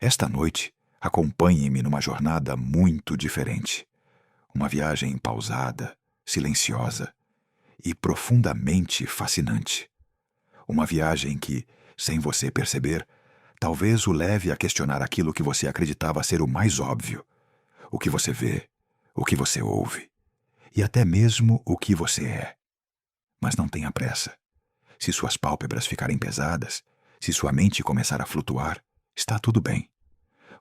Esta noite, acompanhe-me numa jornada muito diferente. Uma viagem pausada, silenciosa e profundamente fascinante. Uma viagem que, sem você perceber, talvez o leve a questionar aquilo que você acreditava ser o mais óbvio. O que você vê, o que você ouve e até mesmo o que você é. Mas não tenha pressa. Se suas pálpebras ficarem pesadas, se sua mente começar a flutuar, está tudo bem.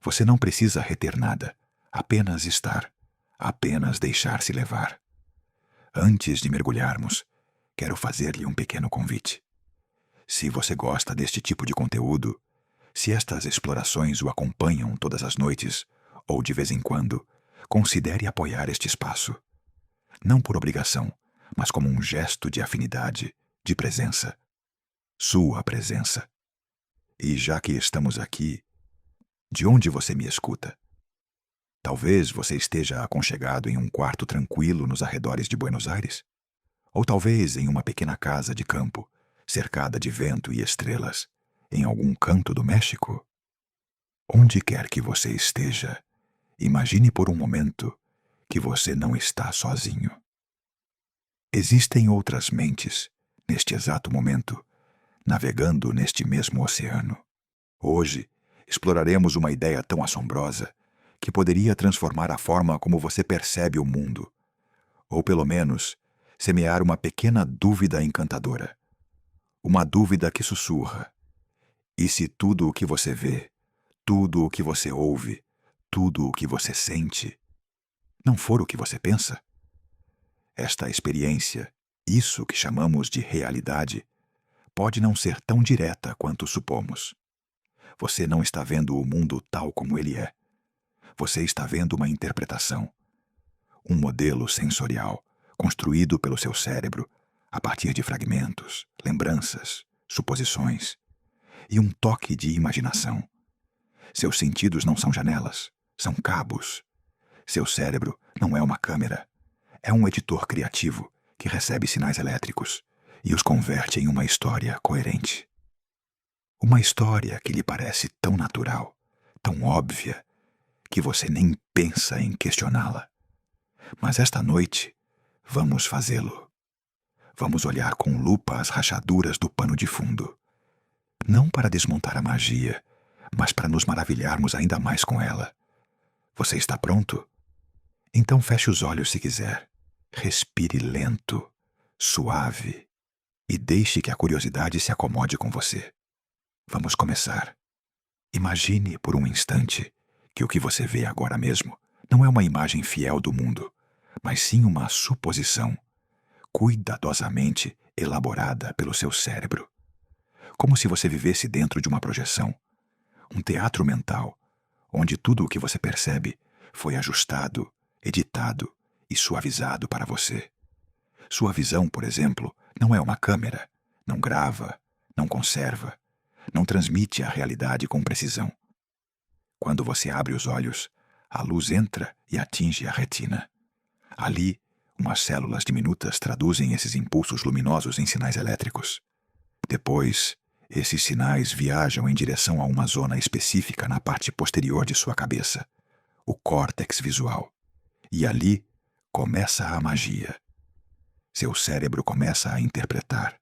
Você não precisa reter nada, apenas estar, apenas deixar-se levar. Antes de mergulharmos, quero fazer-lhe um pequeno convite. Se você gosta deste tipo de conteúdo, se estas explorações o acompanham todas as noites, ou de vez em quando, considere apoiar este espaço. Não por obrigação, mas como um gesto de afinidade, de presença. Sua presença. E já que estamos aqui, de onde você me escuta? Talvez você esteja aconchegado em um quarto tranquilo nos arredores de Buenos Aires? Ou talvez em uma pequena casa de campo, cercada de vento e estrelas, em algum canto do México? Onde quer que você esteja, imagine por um momento que você não está sozinho. Existem outras mentes, neste exato momento, navegando neste mesmo oceano. Hoje, exploraremos uma ideia tão assombrosa que poderia transformar a forma como você percebe o mundo, ou pelo menos semear uma pequena dúvida encantadora. Uma dúvida que sussurra: e se tudo o que você vê, tudo o que você ouve, tudo o que você sente, não for o que você pensa? Esta experiência, isso que chamamos de realidade, pode não ser tão direta quanto supomos. Você não está vendo o mundo tal como ele é. Você está vendo uma interpretação, um modelo sensorial construído pelo seu cérebro a partir de fragmentos, lembranças, suposições e um toque de imaginação. Seus sentidos não são janelas, são cabos. Seu cérebro não é uma câmera, é um editor criativo que recebe sinais elétricos e os converte em uma história coerente. Uma história que lhe parece tão natural, tão óbvia, que você nem pensa em questioná-la. Mas esta noite, vamos fazê-lo. Vamos olhar com lupa as rachaduras do pano de fundo. Não para desmontar a magia, mas para nos maravilharmos ainda mais com ela. Você está pronto? Então feche os olhos se quiser. Respire lento, suave e deixe que a curiosidade se acomode com você. Vamos começar. Imagine por um instante que o que você vê agora mesmo não é uma imagem fiel do mundo, mas sim uma suposição, cuidadosamente elaborada pelo seu cérebro. Como se você vivesse dentro de uma projeção, um teatro mental, onde tudo o que você percebe foi ajustado, editado e suavizado para você. Sua visão, por exemplo, não é uma câmera, não grava, não conserva, não transmite a realidade com precisão. Quando você abre os olhos, a luz entra e atinge a retina. Ali, umas células diminutas traduzem esses impulsos luminosos em sinais elétricos. Depois, esses sinais viajam em direção a uma zona específica na parte posterior de sua cabeça, o córtex visual. E ali começa a magia. Seu cérebro começa a interpretar,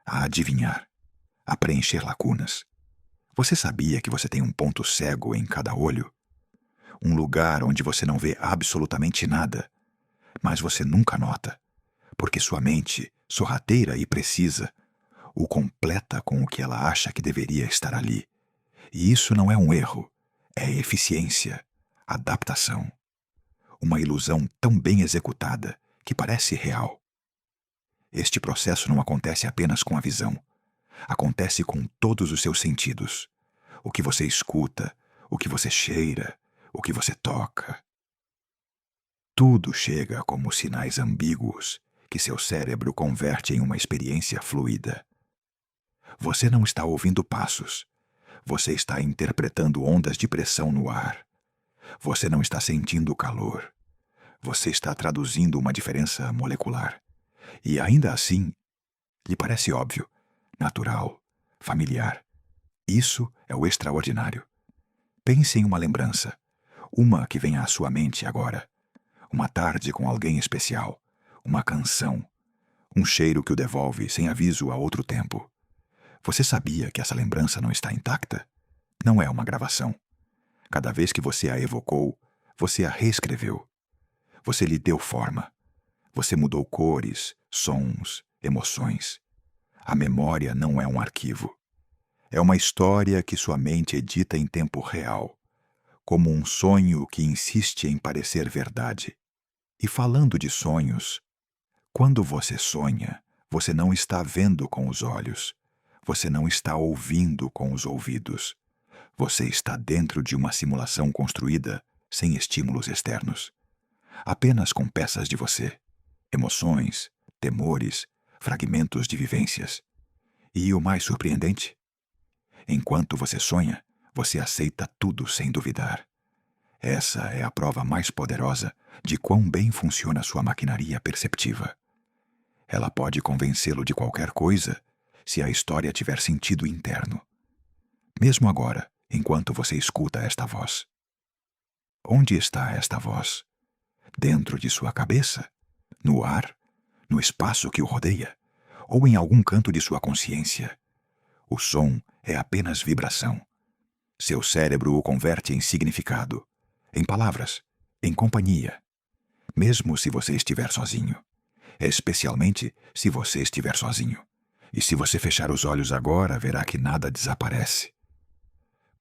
a adivinhar, a preencher lacunas. Você sabia que você tem um ponto cego em cada olho? Um lugar onde você não vê absolutamente nada, mas você nunca nota, porque sua mente, sorrateira e precisa, o completa com o que ela acha que deveria estar ali. E isso não é um erro, é eficiência, adaptação. Uma ilusão tão bem executada que parece real. Este processo não acontece apenas com a visão. Acontece com todos os seus sentidos. O que você escuta, o que você cheira, o que você toca. Tudo chega como sinais ambíguos que seu cérebro converte em uma experiência fluida. Você não está ouvindo passos. Você está interpretando ondas de pressão no ar. Você não está sentindo o calor. Você está traduzindo uma diferença molecular. E ainda assim, lhe parece óbvio, natural, familiar. Isso é o extraordinário. Pense em uma lembrança, uma que venha à sua mente agora. Uma tarde com alguém especial, uma canção, um cheiro que o devolve sem aviso a outro tempo. Você sabia que essa lembrança não está intacta? Não é uma gravação. Cada vez que você a evocou, você a reescreveu. Você lhe deu forma. Você mudou cores, sons, emoções. A memória não é um arquivo. É uma história que sua mente edita em tempo real, como um sonho que insiste em parecer verdade. E falando de sonhos, quando você sonha, você não está vendo com os olhos. Você não está ouvindo com os ouvidos. Você está dentro de uma simulação construída sem estímulos externos. Apenas com peças de você, emoções, temores, fragmentos de vivências. E o mais surpreendente? Enquanto você sonha, você aceita tudo sem duvidar. Essa é a prova mais poderosa de quão bem funciona sua maquinaria perceptiva. Ela pode convencê-lo de qualquer coisa se a história tiver sentido interno. Mesmo agora, enquanto você escuta esta voz. Onde está esta voz? Dentro de sua cabeça? No ar? No espaço que o rodeia? Ou em algum canto de sua consciência? O som é apenas vibração. Seu cérebro o converte em significado, em palavras, em companhia. Mesmo se você estiver sozinho. Especialmente se você estiver sozinho. E se você fechar os olhos agora, verá que nada desaparece.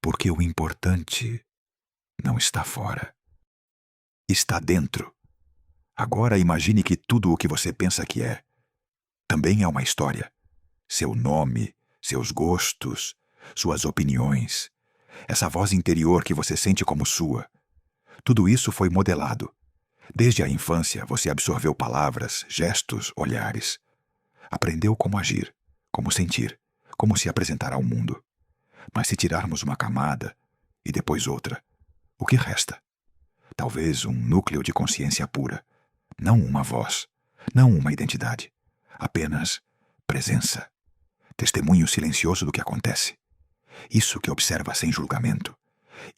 Porque o importante não está fora. Está dentro. Agora imagine que tudo o que você pensa que é também é uma história. Seu nome, seus gostos, suas opiniões, essa voz interior que você sente como sua. Tudo isso foi modelado. Desde a infância você absorveu palavras, gestos, olhares. Aprendeu como agir, como sentir, como se apresentar ao mundo. Mas se tirarmos uma camada e depois outra, o que resta? Talvez um núcleo de consciência pura. Não uma voz, não uma identidade. Apenas presença. Testemunho silencioso do que acontece. Isso que observa sem julgamento.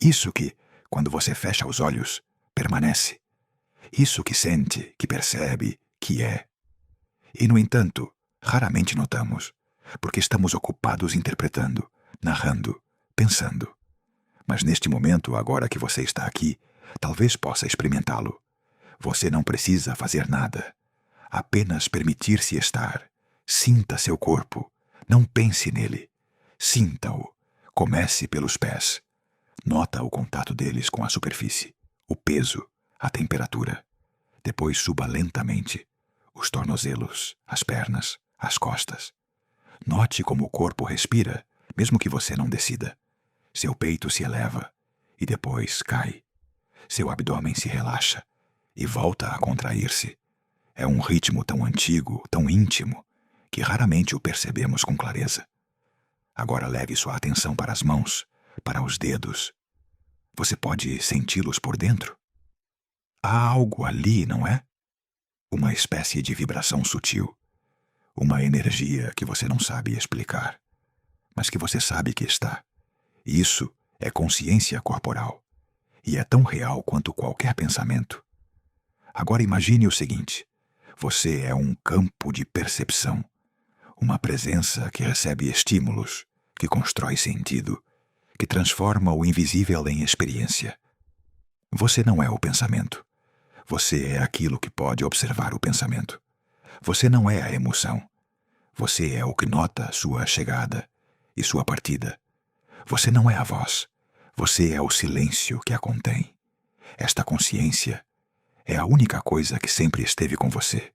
Isso que, quando você fecha os olhos, permanece. Isso que sente, que percebe, que é. E, no entanto, raramente notamos, porque estamos ocupados interpretando, narrando, pensando. Mas neste momento, agora que você está aqui, talvez possa experimentá-lo. Você não precisa fazer nada. Apenas permitir-se estar. Sinta seu corpo. Não pense nele. Sinta-o. Comece pelos pés. Nota o contato deles com a superfície, o peso, a temperatura. Depois suba lentamente os tornozelos, as pernas, as costas. Note como o corpo respira, mesmo que você não decida. Seu peito se eleva e depois cai. Seu abdômen se relaxa e volta a contrair-se. É um ritmo tão antigo, tão íntimo, que raramente o percebemos com clareza. Agora leve sua atenção para as mãos, para os dedos. Você pode senti-los por dentro? Há algo ali, não é? Uma espécie de vibração sutil. Uma energia que você não sabe explicar, mas que você sabe que está. Isso é consciência corporal. E é tão real quanto qualquer pensamento. Agora imagine o seguinte. Você é um campo de percepção. Uma presença que recebe estímulos, que constrói sentido, que transforma o invisível em experiência. Você não é o pensamento. Você é aquilo que pode observar o pensamento. Você não é a emoção. Você é o que nota sua chegada e sua partida. Você não é a voz. Você é o silêncio que a contém. Esta consciência é a única coisa que sempre esteve com você,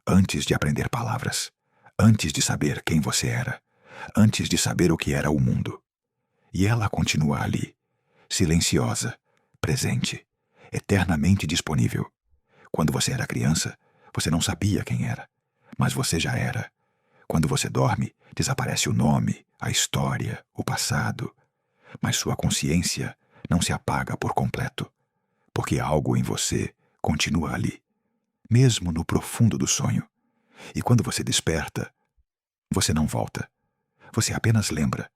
antes de aprender palavras, antes de saber quem você era, antes de saber o que era o mundo. E ela continua ali, silenciosa, presente, eternamente disponível. Quando você era criança, você não sabia quem era, mas você já era. Quando você dorme, desaparece o nome, a história, o passado. Mas sua consciência não se apaga por completo, porque algo em você continua ali, mesmo no profundo do sonho. E quando você desperta, você não volta. Você apenas lembra.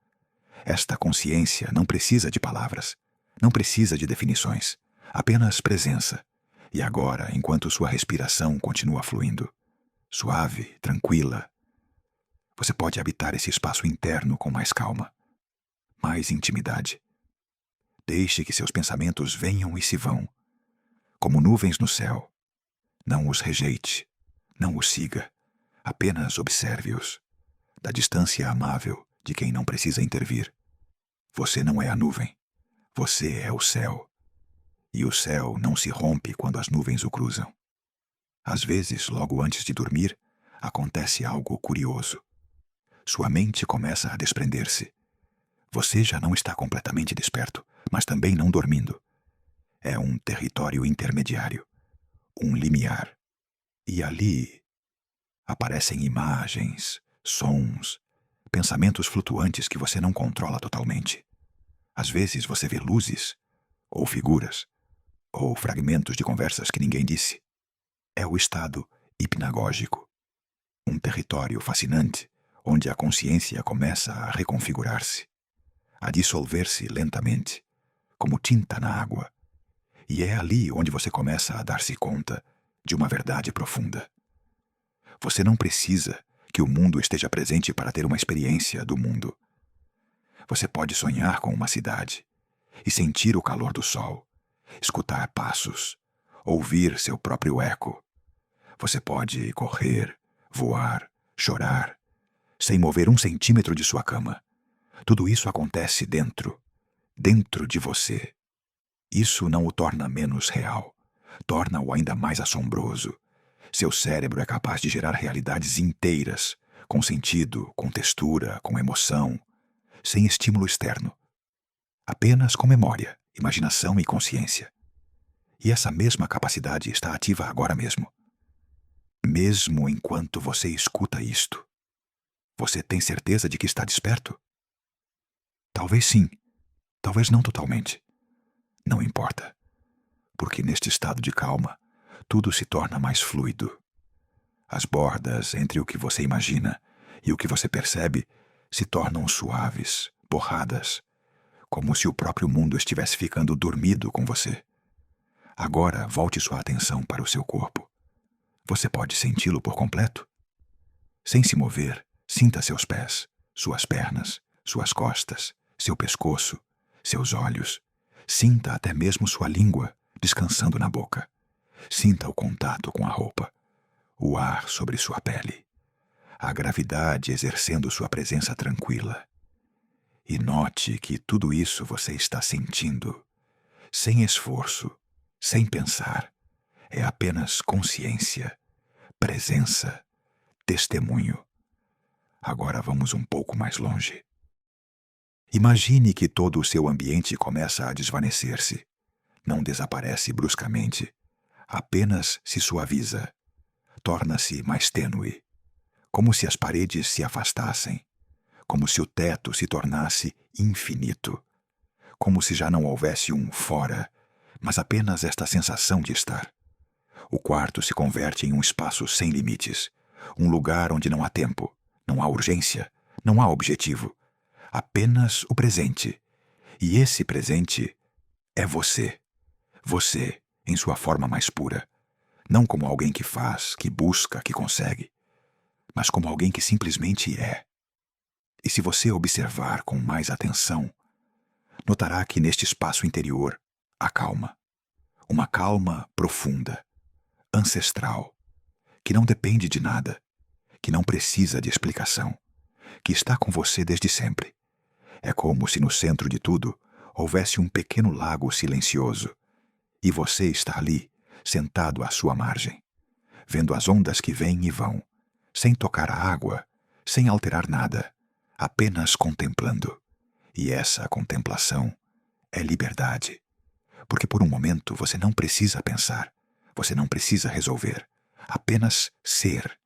Esta consciência não precisa de palavras. Não precisa de definições, apenas presença. E agora, enquanto sua respiração continua fluindo, suave, tranquila, você pode habitar esse espaço interno com mais calma, mais intimidade. Deixe que seus pensamentos venham e se vão, como nuvens no céu. Não os rejeite, não os siga, apenas observe-os, da distância amável de quem não precisa intervir. Você não é a nuvem, você é o céu. E o céu não se rompe quando as nuvens o cruzam. Às vezes, logo antes de dormir, acontece algo curioso. Sua mente começa a desprender-se. Você já não está completamente desperto, mas também não dormindo. É um território intermediário, um limiar. E ali aparecem imagens, sons, pensamentos flutuantes que você não controla totalmente. Às vezes você vê luzes, ou figuras, ou fragmentos de conversas que ninguém disse. É o estado hipnagógico, um território fascinante onde a consciência começa a reconfigurar-se, a dissolver-se lentamente, como tinta na água. E é ali onde você começa a dar-se conta de uma verdade profunda. Você não precisa que o mundo esteja presente para ter uma experiência do mundo. Você pode sonhar com uma cidade e sentir o calor do sol, escutar passos, ouvir seu próprio eco. Você pode correr, voar, chorar, sem mover 1 centímetro de sua cama. Tudo isso acontece dentro de você. Isso não o torna menos real, torna-o ainda mais assombroso. Seu cérebro é capaz de gerar realidades inteiras, com sentido, com textura, com emoção, sem estímulo externo. Apenas com memória, imaginação e consciência. E essa mesma capacidade está ativa agora mesmo. Mesmo enquanto você escuta isto, você tem certeza de que está desperto? Talvez sim, talvez não totalmente. Não importa, porque neste estado de calma, tudo se torna mais fluido. As bordas entre o que você imagina e o que você percebe se tornam suaves, borradas, como se o próprio mundo estivesse ficando dormido com você. Agora volte sua atenção para o seu corpo. Você pode senti-lo por completo? Sem se mover, sinta seus pés, suas pernas, suas costas, seu pescoço, seus olhos. Sinta até mesmo sua língua descansando na boca. Sinta o contato com a roupa, o ar sobre sua pele, a gravidade exercendo sua presença tranquila. E note que tudo isso você está sentindo, sem esforço, sem pensar. É apenas consciência, presença, testemunho. Agora vamos um pouco mais longe. Imagine que todo o seu ambiente começa a desvanecer-se. Não desaparece bruscamente, apenas se suaviza, torna-se mais tênue, como se as paredes se afastassem, como se o teto se tornasse infinito, como se já não houvesse um fora, mas apenas esta sensação de estar. O quarto se converte em um espaço sem limites, um lugar onde não há tempo, não há urgência, não há objetivo, apenas o presente. E esse presente é você. Você, em sua forma mais pura. Não como alguém que faz, que busca, que consegue, mas como alguém que simplesmente é. E se você observar com mais atenção, notará que neste espaço interior há calma. Uma calma profunda, ancestral, que não depende de nada, que não precisa de explicação, que está com você desde sempre. É como se no centro de tudo houvesse um pequeno lago silencioso, e você está ali, sentado à sua margem, vendo as ondas que vêm e vão, sem tocar a água, sem alterar nada, apenas contemplando. E essa contemplação é liberdade, porque por um momento você não precisa pensar, você não precisa resolver, apenas ser.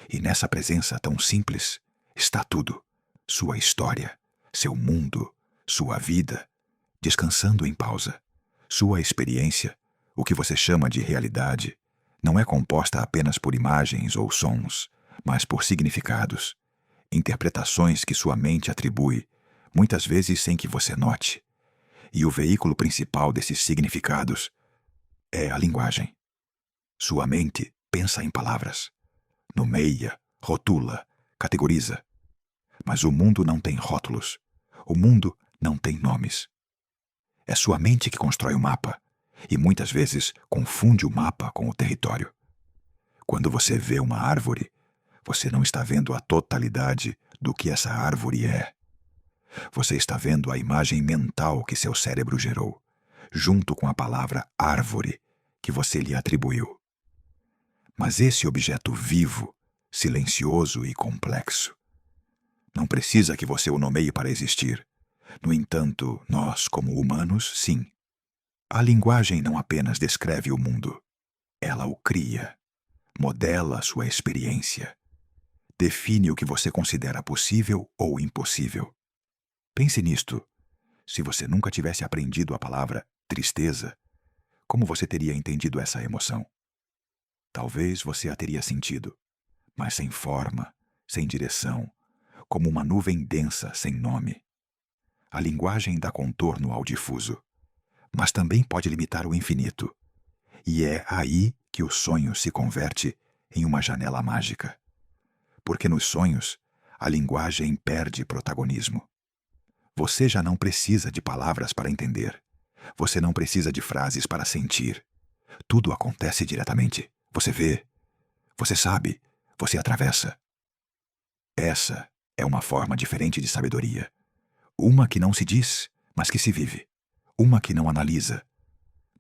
E nessa presença tão simples está tudo, sua história, seu mundo, sua vida, descansando em pausa. Sua experiência, o que você chama de realidade, não é composta apenas por imagens ou sons, mas por significados, interpretações que sua mente atribui, muitas vezes sem que você note. E o veículo principal desses significados é a linguagem. Sua mente pensa em palavras, nomeia, rotula, categoriza. Mas o mundo não tem rótulos. O mundo não tem nomes. É sua mente que constrói o mapa e muitas vezes confunde o mapa com o território. Quando você vê uma árvore, você não está vendo a totalidade do que essa árvore é. Você está vendo a imagem mental que seu cérebro gerou, junto com a palavra árvore que você lhe atribuiu. Mas esse objeto vivo, silencioso e complexo, não precisa que você o nomeie para existir. No entanto, nós, como humanos, sim. A linguagem não apenas descreve o mundo, ela o cria, modela sua experiência, define o que você considera possível ou impossível. Pense nisto. Se você nunca tivesse aprendido a palavra tristeza, como você teria entendido essa emoção? Talvez você a teria sentido, mas sem forma, sem direção, como uma nuvem densa sem nome. A linguagem dá contorno ao difuso, mas também pode limitar o infinito. E é aí que o sonho se converte em uma janela mágica. Porque nos sonhos, a linguagem perde protagonismo. Você já não precisa de palavras para entender. Você não precisa de frases para sentir. Tudo acontece diretamente. Você vê, você sabe, você atravessa. Essa é uma forma diferente de sabedoria. Uma que não se diz, mas que se vive. Uma que não analisa,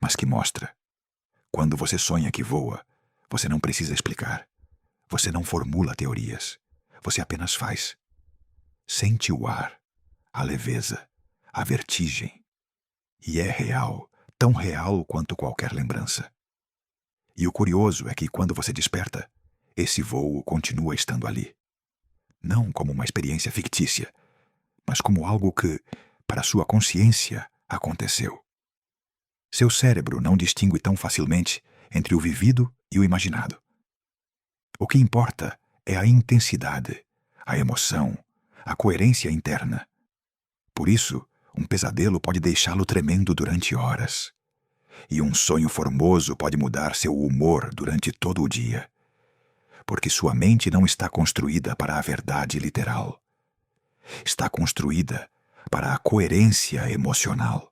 mas que mostra. Quando você sonha que voa, você não precisa explicar. Você não formula teorias. Você apenas faz. Sente o ar, a leveza, a vertigem. E é real, tão real quanto qualquer lembrança. E o curioso é que quando você desperta, esse voo continua estando ali. Não como uma experiência fictícia, mas como algo que, para sua consciência, aconteceu. Seu cérebro não distingue tão facilmente entre o vivido e o imaginado. O que importa é a intensidade, a emoção, a coerência interna. Por isso, um pesadelo pode deixá-lo tremendo durante horas. E um sonho formoso pode mudar seu humor durante todo o dia. Porque sua mente não está construída para a verdade literal. Está construída para a coerência emocional.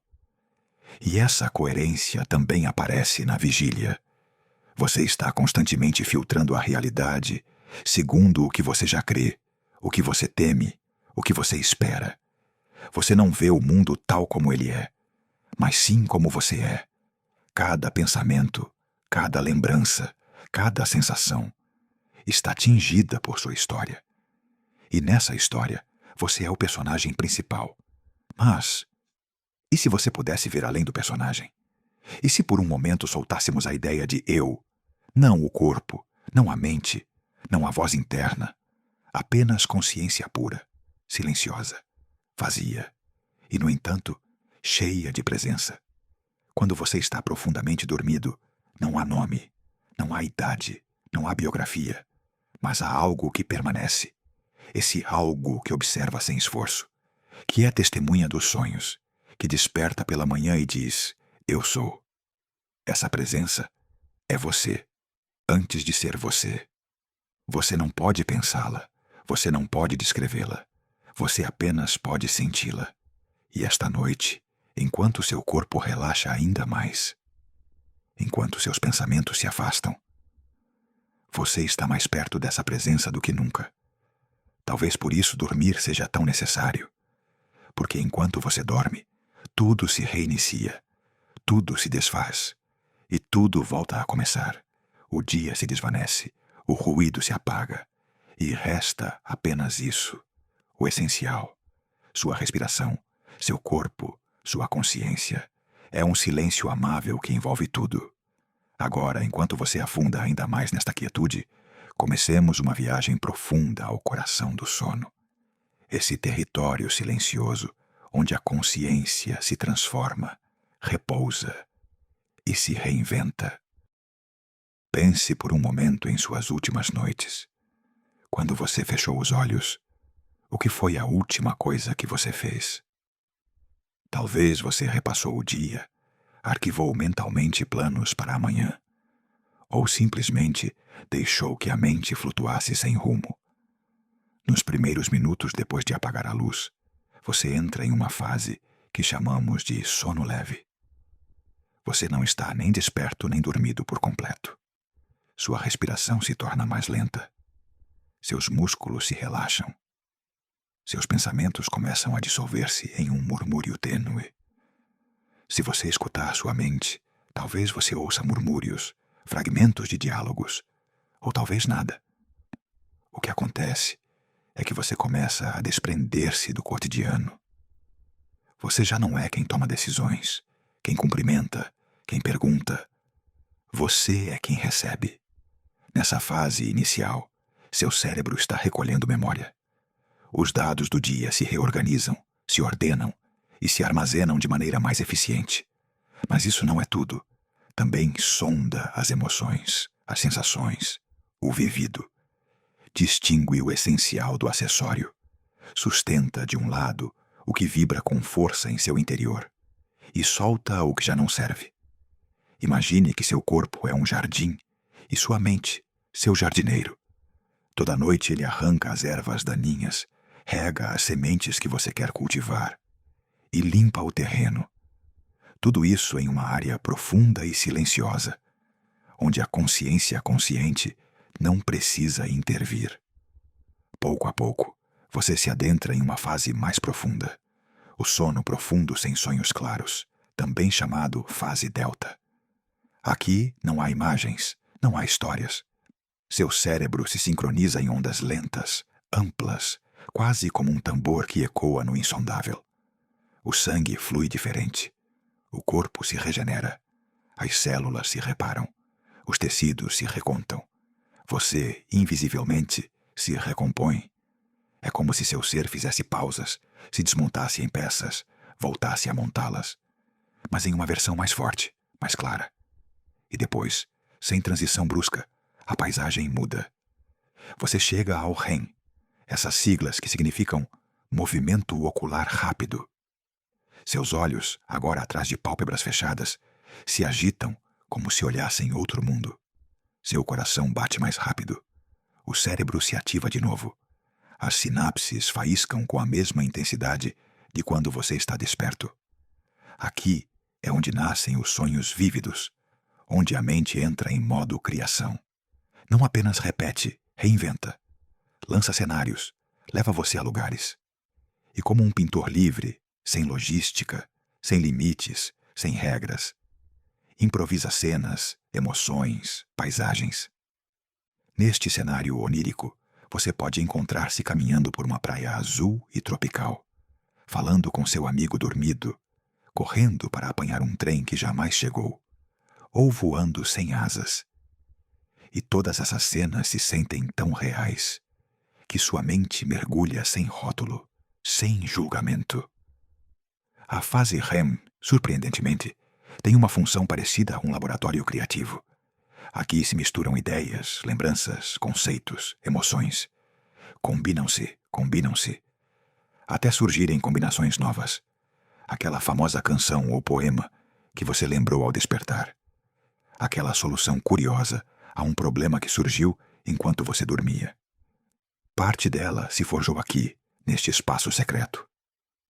E essa coerência também aparece na vigília. Você está constantemente filtrando a realidade segundo o que você já crê, o que você teme, o que você espera. Você não vê o mundo tal como ele é, mas sim como você é. Cada pensamento, cada lembrança, cada sensação está tingida por sua história. E nessa história, você é o personagem principal. Mas, e se você pudesse ver além do personagem? E se por um momento soltássemos a ideia de eu? Não o corpo, não a mente, não a voz interna. Apenas consciência pura, silenciosa, vazia. E, no entanto, cheia de presença. Quando você está profundamente dormido, não há nome, não há idade, não há biografia, mas há algo que permanece. Esse algo que observa sem esforço, que é testemunha dos sonhos, que desperta pela manhã e diz, eu sou. Essa presença é você, antes de ser você. Você não pode pensá-la, você não pode descrevê-la, você apenas pode senti-la. E esta noite, enquanto seu corpo relaxa ainda mais, enquanto seus pensamentos se afastam, você está mais perto dessa presença do que nunca. Talvez por isso dormir seja tão necessário. Porque enquanto você dorme, tudo se reinicia, tudo se desfaz, e tudo volta a começar. O dia se desvanece, o ruído se apaga, e resta apenas isso, o essencial, sua respiração, seu corpo, sua consciência. É um silêncio amável que envolve tudo. Agora, enquanto você afunda ainda mais nesta quietude, comecemos uma viagem profunda ao coração do sono. Esse território silencioso, onde a consciência se transforma, repousa e se reinventa. Pense por um momento em suas últimas noites. Quando você fechou os olhos, o que foi a última coisa que você fez? Talvez você repassou o dia, arquivou mentalmente planos para amanhã, ou simplesmente deixou que a mente flutuasse sem rumo. Nos primeiros minutos depois de apagar a luz, você entra em uma fase que chamamos de sono leve. Você não está nem desperto nem dormido por completo. Sua respiração se torna mais lenta. Seus músculos se relaxam. Seus pensamentos começam a dissolver-se em um murmúrio tênue. Se você escutar sua mente, talvez você ouça murmúrios, fragmentos de diálogos, ou talvez nada. O que acontece é que você começa a desprender-se do cotidiano. Você já não é quem toma decisões, quem cumprimenta, quem pergunta. Você é quem recebe. Nessa fase inicial, seu cérebro está recolhendo memória. Os dados do dia se reorganizam, se ordenam e se armazenam de maneira mais eficiente. Mas isso não é tudo. Também sonda as emoções, as sensações, o vivido. Distingue o essencial do acessório. Sustenta, de um lado, o que vibra com força em seu interior e solta o que já não serve. Imagine que seu corpo é um jardim e sua mente, seu jardineiro. Toda noite ele arranca as ervas daninhas, rega as sementes que você quer cultivar e limpa o terreno. Tudo isso em uma área profunda e silenciosa, onde a consciência consciente não precisa intervir. Pouco a pouco, você se adentra em uma fase mais profunda, o sono profundo sem sonhos claros, também chamado fase delta. Aqui não há imagens, não há histórias. Seu cérebro se sincroniza em ondas lentas, amplas, quase como um tambor que ecoa no insondável. O sangue flui diferente. O corpo se regenera. As células se reparam. Os tecidos se recontam. Você, invisivelmente, se recompõe. É como se seu ser fizesse pausas, se desmontasse em peças, voltasse a montá-las, mas em uma versão mais forte, mais clara. E depois, sem transição brusca, a paisagem muda. Você chega ao REM, essas siglas que significam movimento ocular rápido. Seus olhos, agora atrás de pálpebras fechadas, se agitam como se olhassem outro mundo. Seu coração bate mais rápido. O cérebro se ativa de novo. As sinapses faíscam com a mesma intensidade de quando você está desperto. Aqui é onde nascem os sonhos vívidos, onde a mente entra em modo criação. Não apenas repete, reinventa. Lança cenários, leva você a lugares. E como um pintor livre, sem logística, sem limites, sem regras, improvisa cenas, emoções, paisagens. Neste cenário onírico, você pode encontrar-se caminhando por uma praia azul e tropical, falando com seu amigo dormido, correndo para apanhar um trem que jamais chegou, ou voando sem asas. E todas essas cenas se sentem tão reais que sua mente mergulha sem rótulo, sem julgamento. A fase REM, surpreendentemente, tem uma função parecida a um laboratório criativo. Aqui se misturam ideias, lembranças, conceitos, emoções. Combinam-se, até surgirem combinações novas. Aquela famosa canção ou poema que você lembrou ao despertar. Aquela solução curiosa a um problema que surgiu enquanto você dormia. Parte dela se forjou aqui, neste espaço secreto.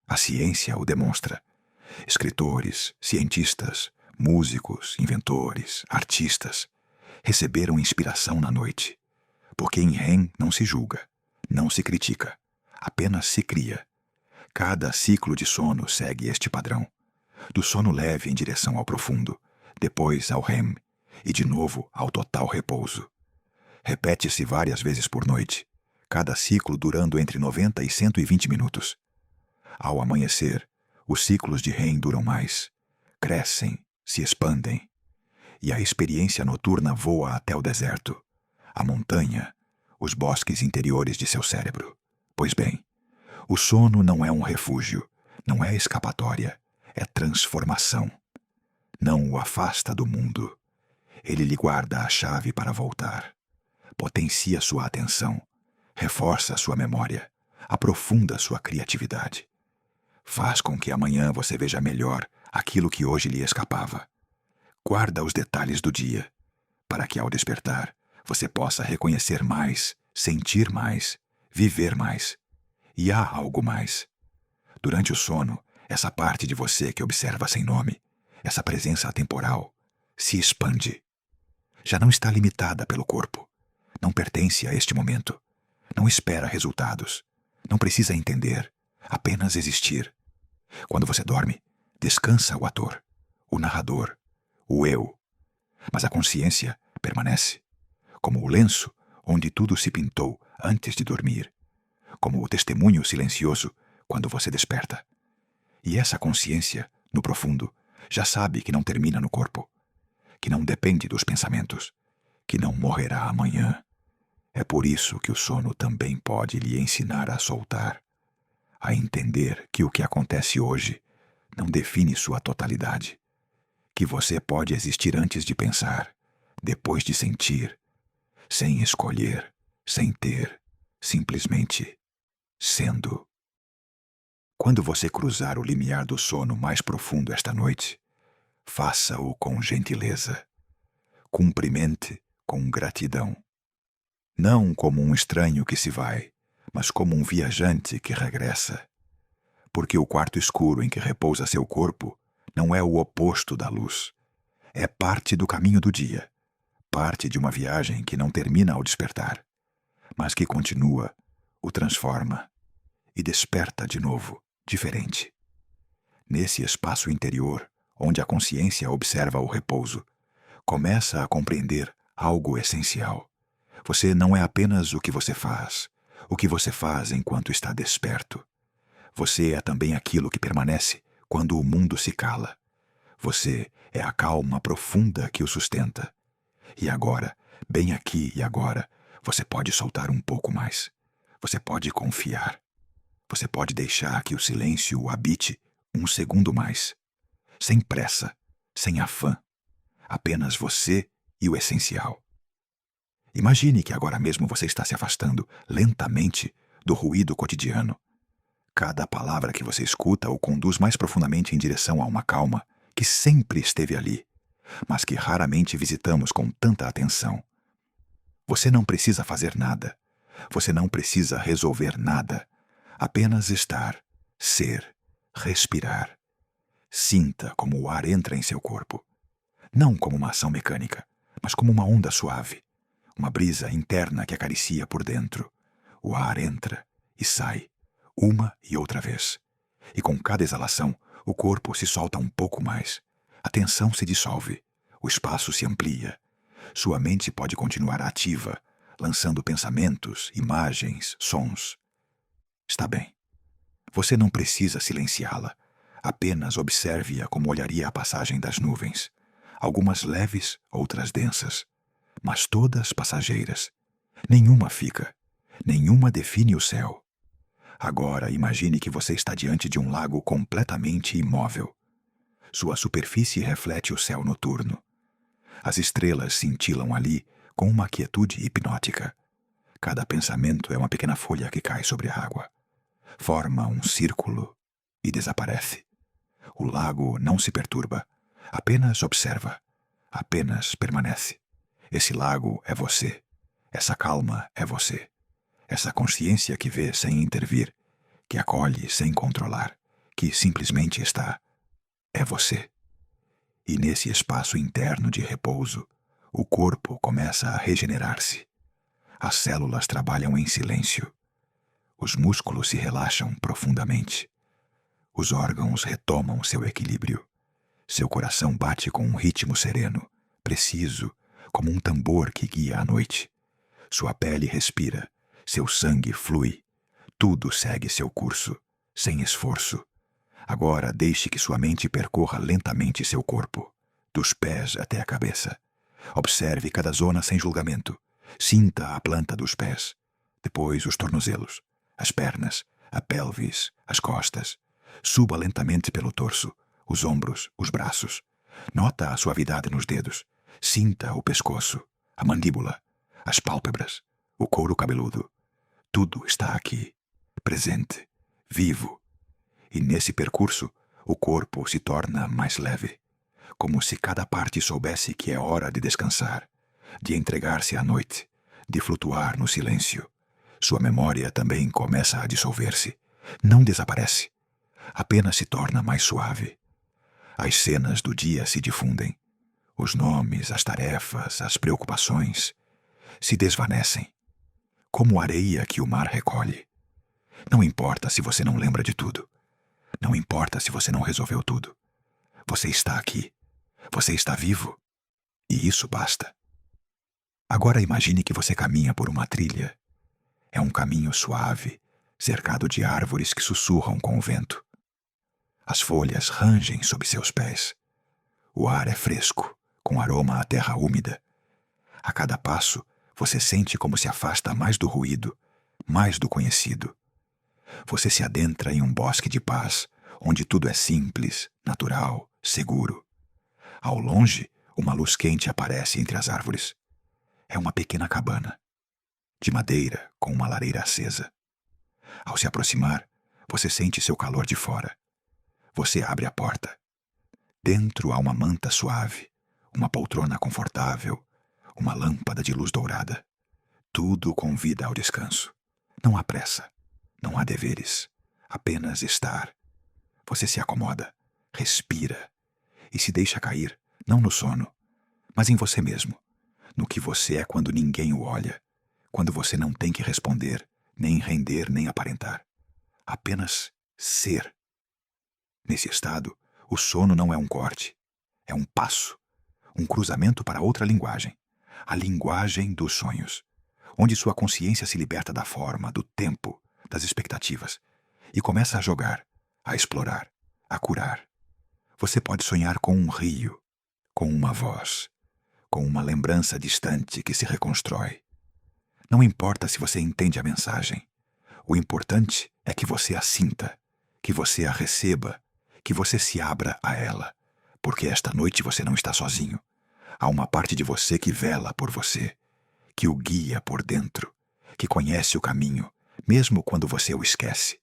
A ciência o demonstra. Escritores, cientistas, músicos, inventores, artistas receberam inspiração na noite, porque em REM não se julga, não se critica, apenas se cria. Cada ciclo de sono segue este padrão, do sono leve em direção ao profundo, depois ao REM e de novo ao total repouso. Repete-se várias vezes por noite, cada ciclo durando entre 90 e 120 minutos. Ao amanhecer, os ciclos de REM duram mais, crescem, se expandem, e a experiência noturna voa até o deserto, a montanha, os bosques interiores de seu cérebro. Pois bem, o sono não é um refúgio, não é escapatória, é transformação. Não o afasta do mundo. Ele lhe guarda a chave para voltar. Potencia sua atenção, reforça sua memória, aprofunda sua criatividade. Faz com que amanhã você veja melhor aquilo que hoje lhe escapava. Guarda os detalhes do dia, para que ao despertar você possa reconhecer mais, sentir mais, viver mais. E há algo mais. Durante o sono, essa parte de você que observa sem nome, essa presença atemporal, se expande. Já não está limitada pelo corpo. Não pertence a este momento. Não espera resultados. Não precisa entender. Apenas existir. Quando você dorme, descansa o ator, o narrador, o eu. Mas a consciência permanece, como o lenço onde tudo se pintou antes de dormir, como o testemunho silencioso quando você desperta. E essa consciência, no profundo, já sabe que não termina no corpo, que não depende dos pensamentos, que não morrerá amanhã. É por isso que o sono também pode lhe ensinar a soltar, a entender que o que acontece hoje não define sua totalidade, que você pode existir antes de pensar, depois de sentir, sem escolher, sem ter, simplesmente sendo. Quando você cruzar o limiar do sono mais profundo esta noite, faça-o com gentileza. Cumprimente com gratidão. Não como um estranho que se vai, mas como um viajante que regressa. Porque o quarto escuro em que repousa seu corpo não é o oposto da luz. É parte do caminho do dia, parte de uma viagem que não termina ao despertar, mas que continua, o transforma e desperta de novo, diferente. Nesse espaço interior, onde a consciência observa o repouso, começa a compreender algo essencial. Você não é apenas o que você faz enquanto está desperto. Você é também aquilo que permanece quando o mundo se cala. Você é a calma profunda que o sustenta. E agora, bem aqui e agora, você pode soltar um pouco mais. Você pode confiar. Você pode deixar que o silêncio o habite um segundo mais. Sem pressa, sem afã. Apenas você e o essencial. Imagine que agora mesmo você está se afastando, lentamente, do ruído cotidiano. Cada palavra que você escuta o conduz mais profundamente em direção a uma calma que sempre esteve ali, mas que raramente visitamos com tanta atenção. Você não precisa fazer nada. Você não precisa resolver nada. Apenas estar, ser, respirar. Sinta como o ar entra em seu corpo. Não como uma ação mecânica, mas como uma onda suave. Uma brisa interna que acaricia por dentro. O ar entra e sai, uma e outra vez. E com cada exalação, o corpo se solta um pouco mais. A tensão se dissolve. O espaço se amplia. Sua mente pode continuar ativa, lançando pensamentos, imagens, sons. Está bem. Você não precisa silenciá-la. Apenas observe-a como olharia a passagem das nuvens. Algumas leves, outras densas. Mas todas passageiras. Nenhuma fica. Nenhuma define o céu. Agora imagine que você está diante de um lago completamente imóvel. Sua superfície reflete o céu noturno. As estrelas cintilam ali com uma quietude hipnótica. Cada pensamento é uma pequena folha que cai sobre a água. Forma um círculo e desaparece. O lago não se perturba. Apenas observa. Apenas permanece. Esse lago é você. Essa calma é você. Essa consciência que vê sem intervir, que acolhe sem controlar, que simplesmente está, é você. E nesse espaço interno de repouso, o corpo começa a regenerar-se. As células trabalham em silêncio. Os músculos se relaxam profundamente. Os órgãos retomam seu equilíbrio. Seu coração bate com um ritmo sereno, preciso, como um tambor que guia a noite. Sua pele respira, seu sangue flui. Tudo segue seu curso, sem esforço. Agora deixe que sua mente percorra lentamente seu corpo, dos pés até a cabeça. Observe cada zona sem julgamento. Sinta a planta dos pés, depois os tornozelos, as pernas, a pelvis, as costas. Suba lentamente pelo torso, os ombros, os braços. Nota a suavidade nos dedos. Sinta o pescoço, a mandíbula, as pálpebras, o couro cabeludo. Tudo está aqui, presente, vivo. E nesse percurso, o corpo se torna mais leve, como se cada parte soubesse que é hora de descansar, de entregar-se à noite, de flutuar no silêncio. Sua memória também começa a dissolver-se. Não desaparece, apenas se torna mais suave. As cenas do dia se difundem. Os nomes, as tarefas, as preocupações se desvanecem, como areia que o mar recolhe. Não importa se você não lembra de tudo. Não importa se você não resolveu tudo. Você está aqui. Você está vivo. E isso basta. Agora imagine que você caminha por uma trilha. É um caminho suave, cercado de árvores que sussurram com o vento. As folhas rangem sob seus pés. O ar é fresco, com aroma à terra úmida. A cada passo, você sente como se afasta mais do ruído, mais do conhecido. Você se adentra em um bosque de paz, onde tudo é simples, natural, seguro. Ao longe, uma luz quente aparece entre as árvores. É uma pequena cabana, de madeira com uma lareira acesa. Ao se aproximar, você sente seu calor de fora. Você abre a porta. Dentro há uma manta suave, uma poltrona confortável, uma lâmpada de luz dourada. Tudo convida ao descanso. Não há pressa, não há deveres, apenas estar. Você se acomoda, respira e se deixa cair, não no sono, mas em você mesmo, no que você é quando ninguém o olha, quando você não tem que responder, nem render, nem aparentar. Apenas ser. Nesse estado, o sono não é um corte, é um passo, um cruzamento para outra linguagem, a linguagem dos sonhos, onde sua consciência se liberta da forma, do tempo, das expectativas, e começa a jogar, a explorar, a curar. Você pode sonhar com um rio, com uma voz, com uma lembrança distante que se reconstrói. Não importa se você entende a mensagem. O importante é que você a sinta, que você a receba, que você se abra a ela, porque esta noite você não está sozinho. Há uma parte de você que vela por você, que o guia por dentro, que conhece o caminho, mesmo quando você o esquece.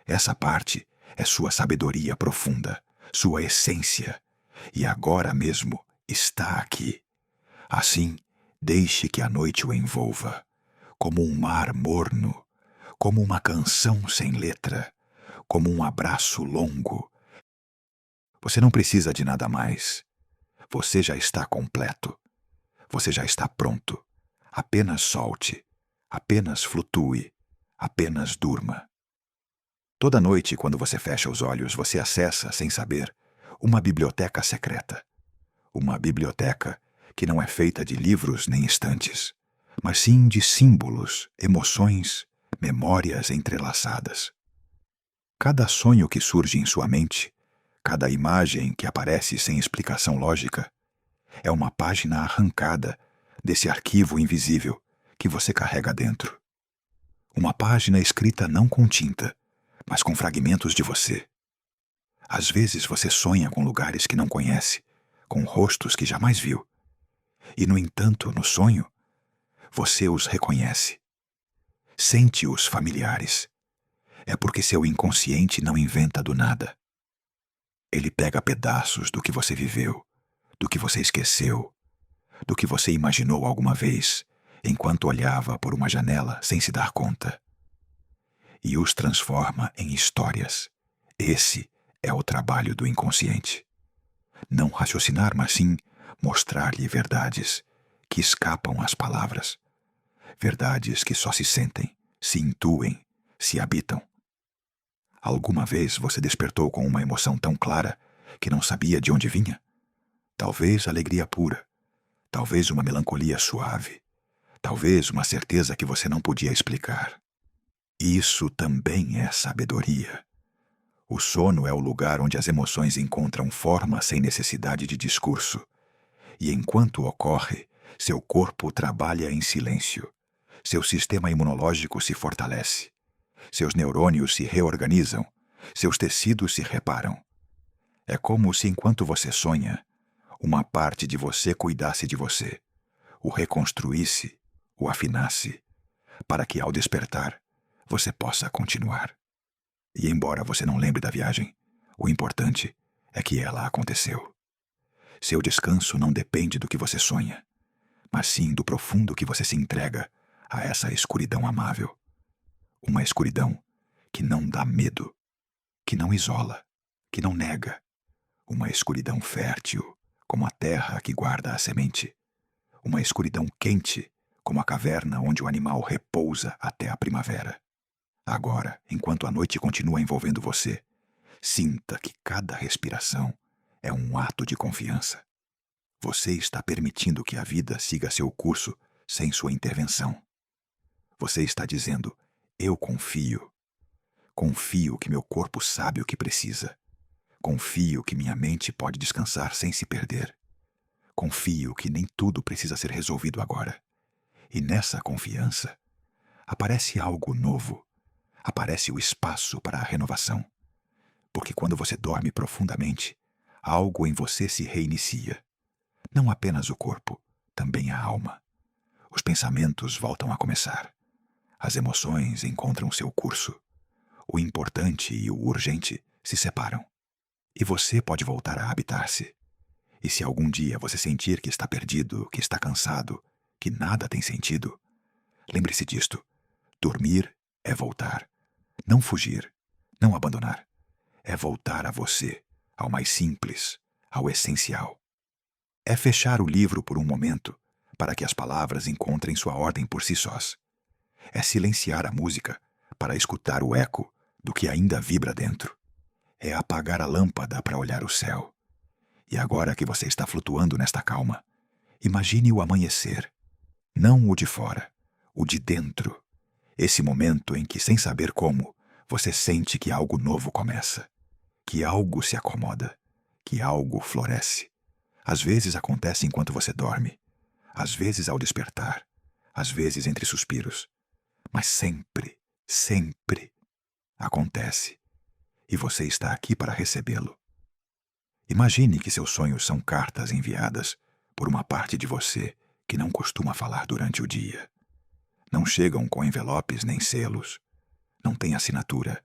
Essa parte é sua sabedoria profunda, sua essência, e agora mesmo está aqui. Assim, deixe que a noite o envolva, como um mar morno, como uma canção sem letra, como um abraço longo. Você não precisa de nada mais. Você já está completo. Você já está pronto. Apenas solte, apenas flutue, apenas durma. Toda noite, quando você fecha os olhos, você acessa, sem saber, uma biblioteca secreta. Uma biblioteca que não é feita de livros nem estantes, mas sim de símbolos, emoções, memórias entrelaçadas. Cada sonho que surge em sua mente, cada imagem que aparece sem explicação lógica, é uma página arrancada desse arquivo invisível que você carrega dentro. Uma página escrita não com tinta, mas com fragmentos de você. Às vezes você sonha com lugares que não conhece, com rostos que jamais viu. E, no entanto, no sonho, você os reconhece. Sente-os familiares. É porque seu inconsciente não inventa do nada. Ele pega pedaços do que você viveu, do que você esqueceu, do que você imaginou alguma vez, enquanto olhava por uma janela sem se dar conta. E os transforma em histórias. Esse é o trabalho do inconsciente. Não raciocinar, mas sim mostrar-lhe verdades que escapam às palavras. Verdades que só se sentem, se intuem, se habitam. Alguma vez você despertou com uma emoção tão clara que não sabia de onde vinha? Talvez alegria pura, talvez uma melancolia suave, talvez uma certeza que você não podia explicar. Isso também é sabedoria. O sono é o lugar onde as emoções encontram forma sem necessidade de discurso. E enquanto ocorre, seu corpo trabalha em silêncio. Seu sistema imunológico se fortalece. Seus neurônios se reorganizam. Seus tecidos se reparam. É como se, enquanto você sonha, uma parte de você cuidasse de você, o reconstruísse, o afinasse, para que, ao despertar, você possa continuar. E embora você não lembre da viagem, o importante é que ela aconteceu. Seu descanso não depende do que você sonha, mas sim do profundo que você se entrega a essa escuridão amável. Uma escuridão que não dá medo, que não isola, que não nega. Uma escuridão fértil, como a terra que guarda a semente. Uma escuridão quente, como a caverna onde o animal repousa até a primavera. Agora, enquanto a noite continua envolvendo você, sinta que cada respiração é um ato de confiança. Você está permitindo que a vida siga seu curso sem sua intervenção. Você está dizendo: eu confio. Confio que meu corpo sabe o que precisa. Confio que minha mente pode descansar sem se perder. Confio que nem tudo precisa ser resolvido agora. E nessa confiança, aparece algo novo. Aparece o espaço para a renovação. Porque quando você dorme profundamente, algo em você se reinicia. Não apenas o corpo, também a alma. Os pensamentos voltam a começar. As emoções encontram seu curso. O importante e o urgente se separam. E você pode voltar a habitar-se. E se algum dia você sentir que está perdido, que está cansado, que nada tem sentido, lembre-se disto: dormir é voltar. Não fugir, não abandonar. É voltar a você, ao mais simples, ao essencial. É fechar o livro por um momento, para que as palavras encontrem sua ordem por si sós. É silenciar a música, para escutar o eco do que ainda vibra dentro. É apagar a lâmpada para olhar o céu. E agora que você está flutuando nesta calma, imagine o amanhecer. Não o de fora, o de dentro. Esse momento em que, sem saber como, você sente que algo novo começa. Que algo se acomoda. Que algo floresce. Às vezes acontece enquanto você dorme. Às vezes ao despertar. Às vezes entre suspiros. Mas sempre, sempre acontece. E você está aqui para recebê-lo. Imagine que seus sonhos são cartas enviadas por uma parte de você que não costuma falar durante o dia. Não chegam com envelopes nem selos. Não têm assinatura.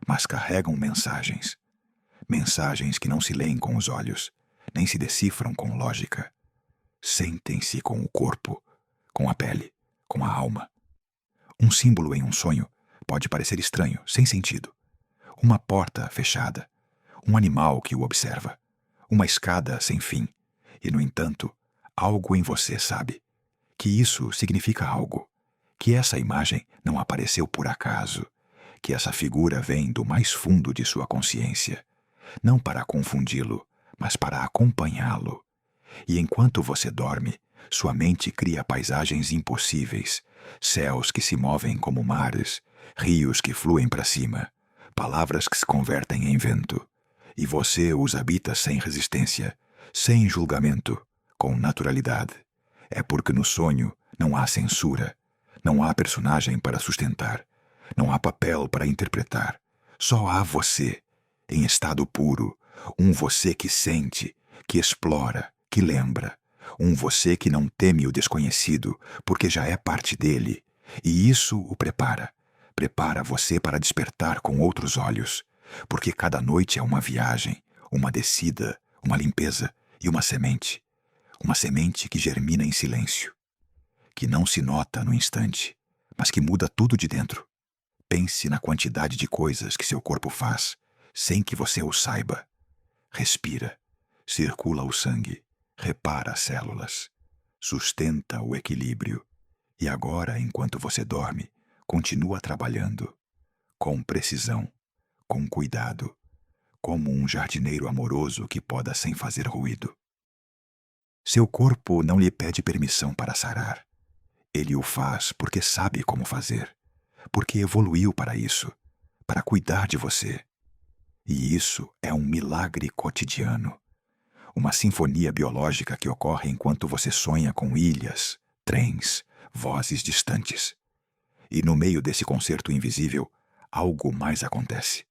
Mas carregam mensagens. Mensagens que não se leem com os olhos, nem se decifram com lógica. Sentem-se com o corpo, com a pele, com a alma. Um símbolo em um sonho pode parecer estranho, sem sentido. Uma porta fechada, um animal que o observa, uma escada sem fim. E, no entanto, algo em você sabe que isso significa algo, que essa imagem não apareceu por acaso, que essa figura vem do mais fundo de sua consciência, não para confundi-lo, mas para acompanhá-lo. E enquanto você dorme, sua mente cria paisagens impossíveis, céus que se movem como mares, rios que fluem para cima, palavras que se convertem em vento. E você os habita sem resistência, sem julgamento, com naturalidade. É porque no sonho não há censura, não há personagem para sustentar, não há papel para interpretar. Só há você, em estado puro, um você que sente, que explora, que lembra. Um você que não teme o desconhecido, porque já é parte dele. E isso o prepara. Prepara você para despertar com outros olhos. Porque cada noite é uma viagem, uma descida, uma limpeza e uma semente. Uma semente que germina em silêncio. Que não se nota no instante, mas que muda tudo de dentro. Pense na quantidade de coisas que seu corpo faz, sem que você o saiba. Respira, circula o sangue, repara as células, sustenta o equilíbrio. E agora, enquanto você dorme, continua trabalhando, com precisão, com cuidado, como um jardineiro amoroso que poda sem fazer ruído. Seu corpo não lhe pede permissão para sarar. Ele o faz porque sabe como fazer, porque evoluiu para isso, para cuidar de você. E isso é um milagre cotidiano. Uma sinfonia biológica que ocorre enquanto você sonha com ilhas, trens, vozes distantes. E no meio desse concerto invisível, algo mais acontece.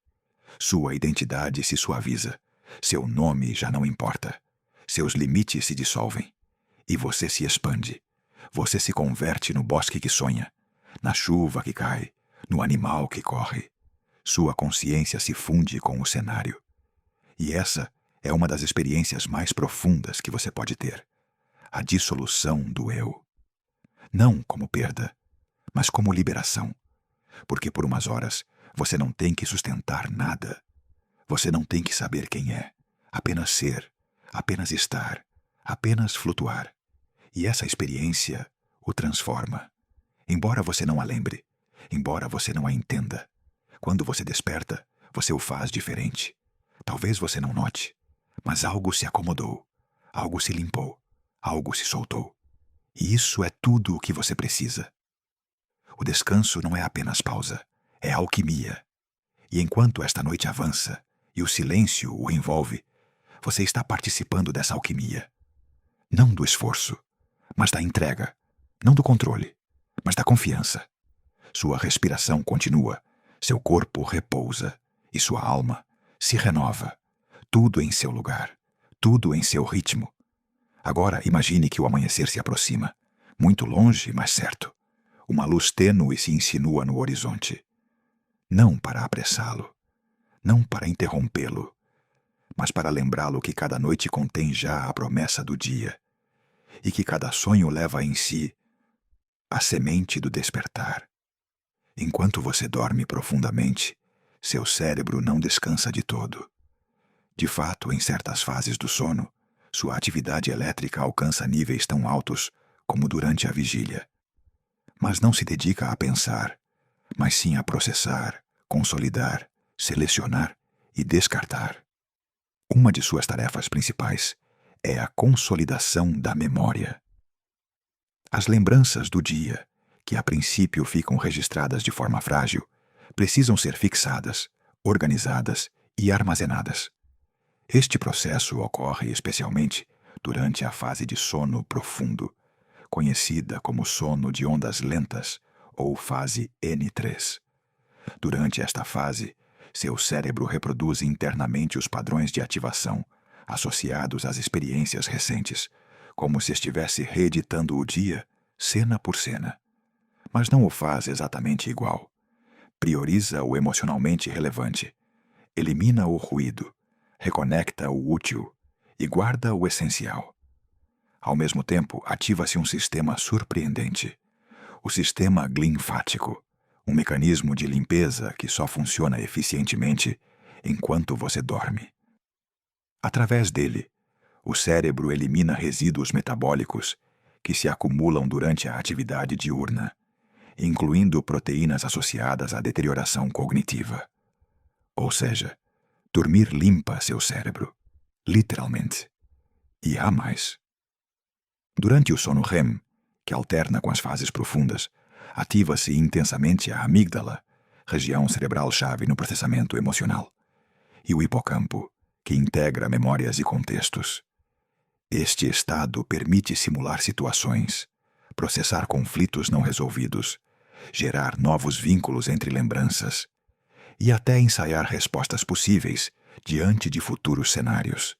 Sua identidade se suaviza. Seu nome já não importa. Seus limites se dissolvem. E você se expande. Você se converte no bosque que sonha, na chuva que cai, no animal que corre. Sua consciência se funde com o cenário. E essa é uma das experiências mais profundas que você pode ter. A dissolução do eu. Não como perda, mas como liberação. Porque por umas horas você não tem que sustentar nada. Você não tem que saber quem é. Apenas ser, apenas estar, apenas flutuar. E essa experiência o transforma. Embora você não a lembre, embora você não a entenda, quando você desperta, você o faz diferente. Talvez você não note, mas algo se acomodou, algo se limpou, algo se soltou. E isso é tudo o que você precisa. O descanso não é apenas pausa, é alquimia. E enquanto esta noite avança e o silêncio o envolve, você está participando dessa alquimia. Não do esforço, mas da entrega. Não do controle, mas da confiança. Sua respiração continua, seu corpo repousa e sua alma se renova. Tudo em seu lugar, tudo em seu ritmo. Agora imagine que o amanhecer se aproxima, muito longe, mas certo. Uma luz tênue se insinua no horizonte. Não para apressá-lo, não para interrompê-lo, mas para lembrá-lo que cada noite contém já a promessa do dia e que cada sonho leva em si a semente do despertar. Enquanto você dorme profundamente, seu cérebro não descansa de todo. De fato, em certas fases do sono, sua atividade elétrica alcança níveis tão altos como durante a vigília. Mas não se dedica a pensar, mas sim a processar, consolidar, selecionar e descartar. Uma de suas tarefas principais é a consolidação da memória. As lembranças do dia, que a princípio ficam registradas de forma frágil, precisam ser fixadas, organizadas e armazenadas. Este processo ocorre especialmente durante a fase de sono profundo, conhecida como sono de ondas lentas ou fase N3. Durante esta fase, seu cérebro reproduz internamente os padrões de ativação associados às experiências recentes, como se estivesse reeditando o dia, cena por cena. Mas não o faz exatamente igual. Prioriza o emocionalmente relevante, elimina o ruído, reconecta o útil e guarda o essencial. Ao mesmo tempo, ativa-se um sistema surpreendente, o sistema glinfático, um mecanismo de limpeza que só funciona eficientemente enquanto você dorme. Através dele, o cérebro elimina resíduos metabólicos que se acumulam durante a atividade diurna, incluindo proteínas associadas à deterioração cognitiva. Ou seja, dormir limpa seu cérebro, literalmente. E há mais. Durante o sono REM, que alterna com as fases profundas, ativa-se intensamente a amígdala, região cerebral-chave no processamento emocional, e o hipocampo, que integra memórias e contextos. Este estado permite simular situações, processar conflitos não resolvidos, gerar novos vínculos entre lembranças e até ensaiar respostas possíveis diante de futuros cenários.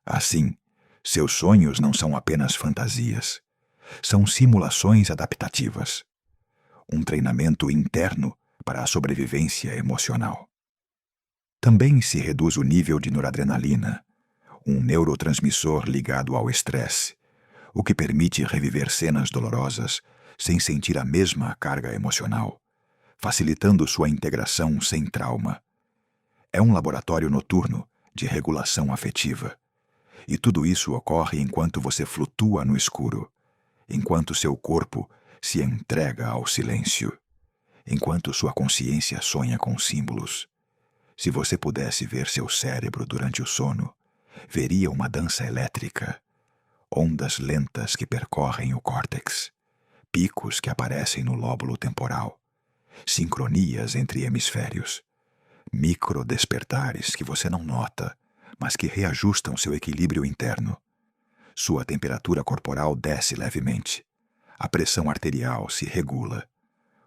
Assim, seus sonhos não são apenas fantasias, são simulações adaptativas, um treinamento interno para a sobrevivência emocional. Também se reduz o nível de noradrenalina, um neurotransmissor ligado ao estresse, o que permite reviver cenas dolorosas sem sentir a mesma carga emocional, facilitando sua integração sem trauma. É um laboratório noturno de regulação afetiva. E tudo isso ocorre enquanto você flutua no escuro, enquanto seu corpo se entrega ao silêncio, enquanto sua consciência sonha com símbolos. Se você pudesse ver seu cérebro durante o sono, veria uma dança elétrica, ondas lentas que percorrem o córtex, picos que aparecem no lóbulo temporal, sincronias entre hemisférios, microdespertares que você não nota, mas que reajustam seu equilíbrio interno. Sua temperatura corporal desce levemente, a pressão arterial se regula,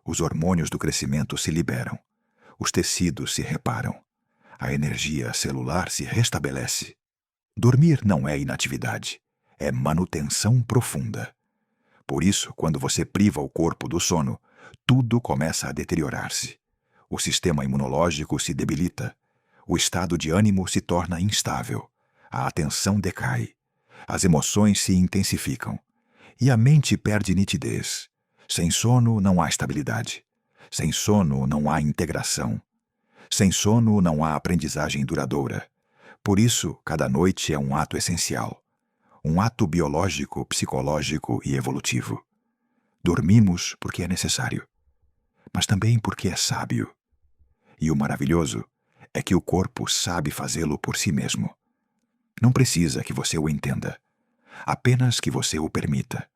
os hormônios do crescimento se liberam, os tecidos se reparam, a energia celular se restabelece. Dormir não é inatividade, é manutenção profunda. Por isso, quando você priva o corpo do sono, tudo começa a deteriorar-se. O sistema imunológico se debilita. O estado de ânimo se torna instável. A atenção decai. As emoções se intensificam. E a mente perde nitidez. Sem sono não há estabilidade. Sem sono não há integração. Sem sono não há aprendizagem duradoura. Por isso, cada noite é um ato essencial. Um ato biológico, psicológico e evolutivo. Dormimos porque é necessário, mas também porque é sábio. E o maravilhoso é que o corpo sabe fazê-lo por si mesmo. Não precisa que você o entenda. Apenas que você o permita.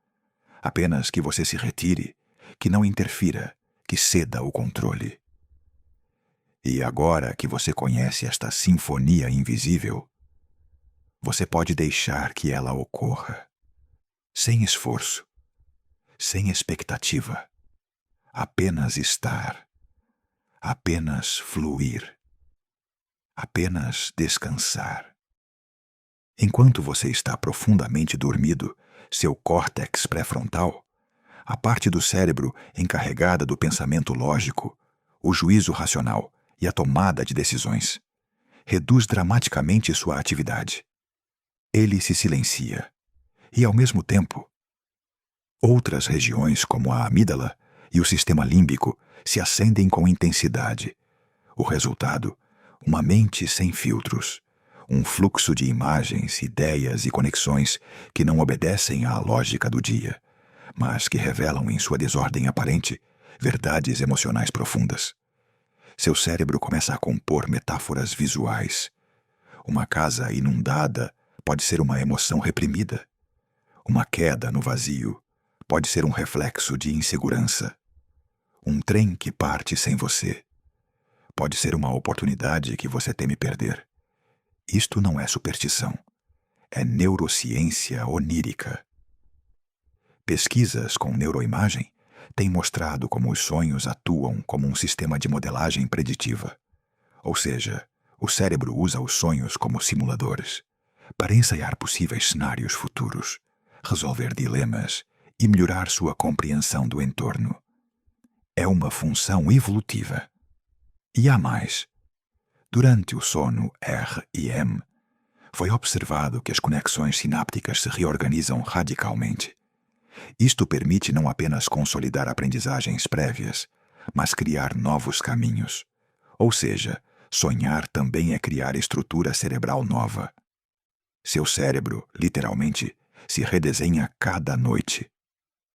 Apenas que você se retire, que não interfira, que ceda o controle. E agora que você conhece esta sinfonia invisível, você pode deixar que ela ocorra. Sem esforço, sem expectativa. Apenas estar. Apenas fluir. Apenas descansar. Enquanto você está profundamente dormido, seu córtex pré-frontal, a parte do cérebro encarregada do pensamento lógico, o juízo racional e a tomada de decisões, reduz dramaticamente sua atividade. Ele se silencia. E, ao mesmo tempo, outras regiões, como a amígdala e o sistema límbico, se acendem com intensidade. O resultado, uma mente sem filtros, um fluxo de imagens, ideias e conexões que não obedecem à lógica do dia, mas que revelam em sua desordem aparente verdades emocionais profundas. Seu cérebro começa a compor metáforas visuais. Uma casa inundada pode ser uma emoção reprimida. Uma queda no vazio pode ser um reflexo de insegurança. Um trem que parte sem você pode ser uma oportunidade que você teme perder. Isto não é superstição. É neurociência onírica. Pesquisas com neuroimagem têm mostrado como os sonhos atuam como um sistema de modelagem preditiva. Ou seja, o cérebro usa os sonhos como simuladores para ensaiar possíveis cenários futuros, resolver dilemas e melhorar sua compreensão do entorno. É uma função evolutiva. E há mais. Durante o sono REM, foi observado que as conexões sinápticas se reorganizam radicalmente. Isto permite não apenas consolidar aprendizagens prévias, mas criar novos caminhos. Ou seja, sonhar também é criar estrutura cerebral nova. Seu cérebro, literalmente, se redesenha cada noite.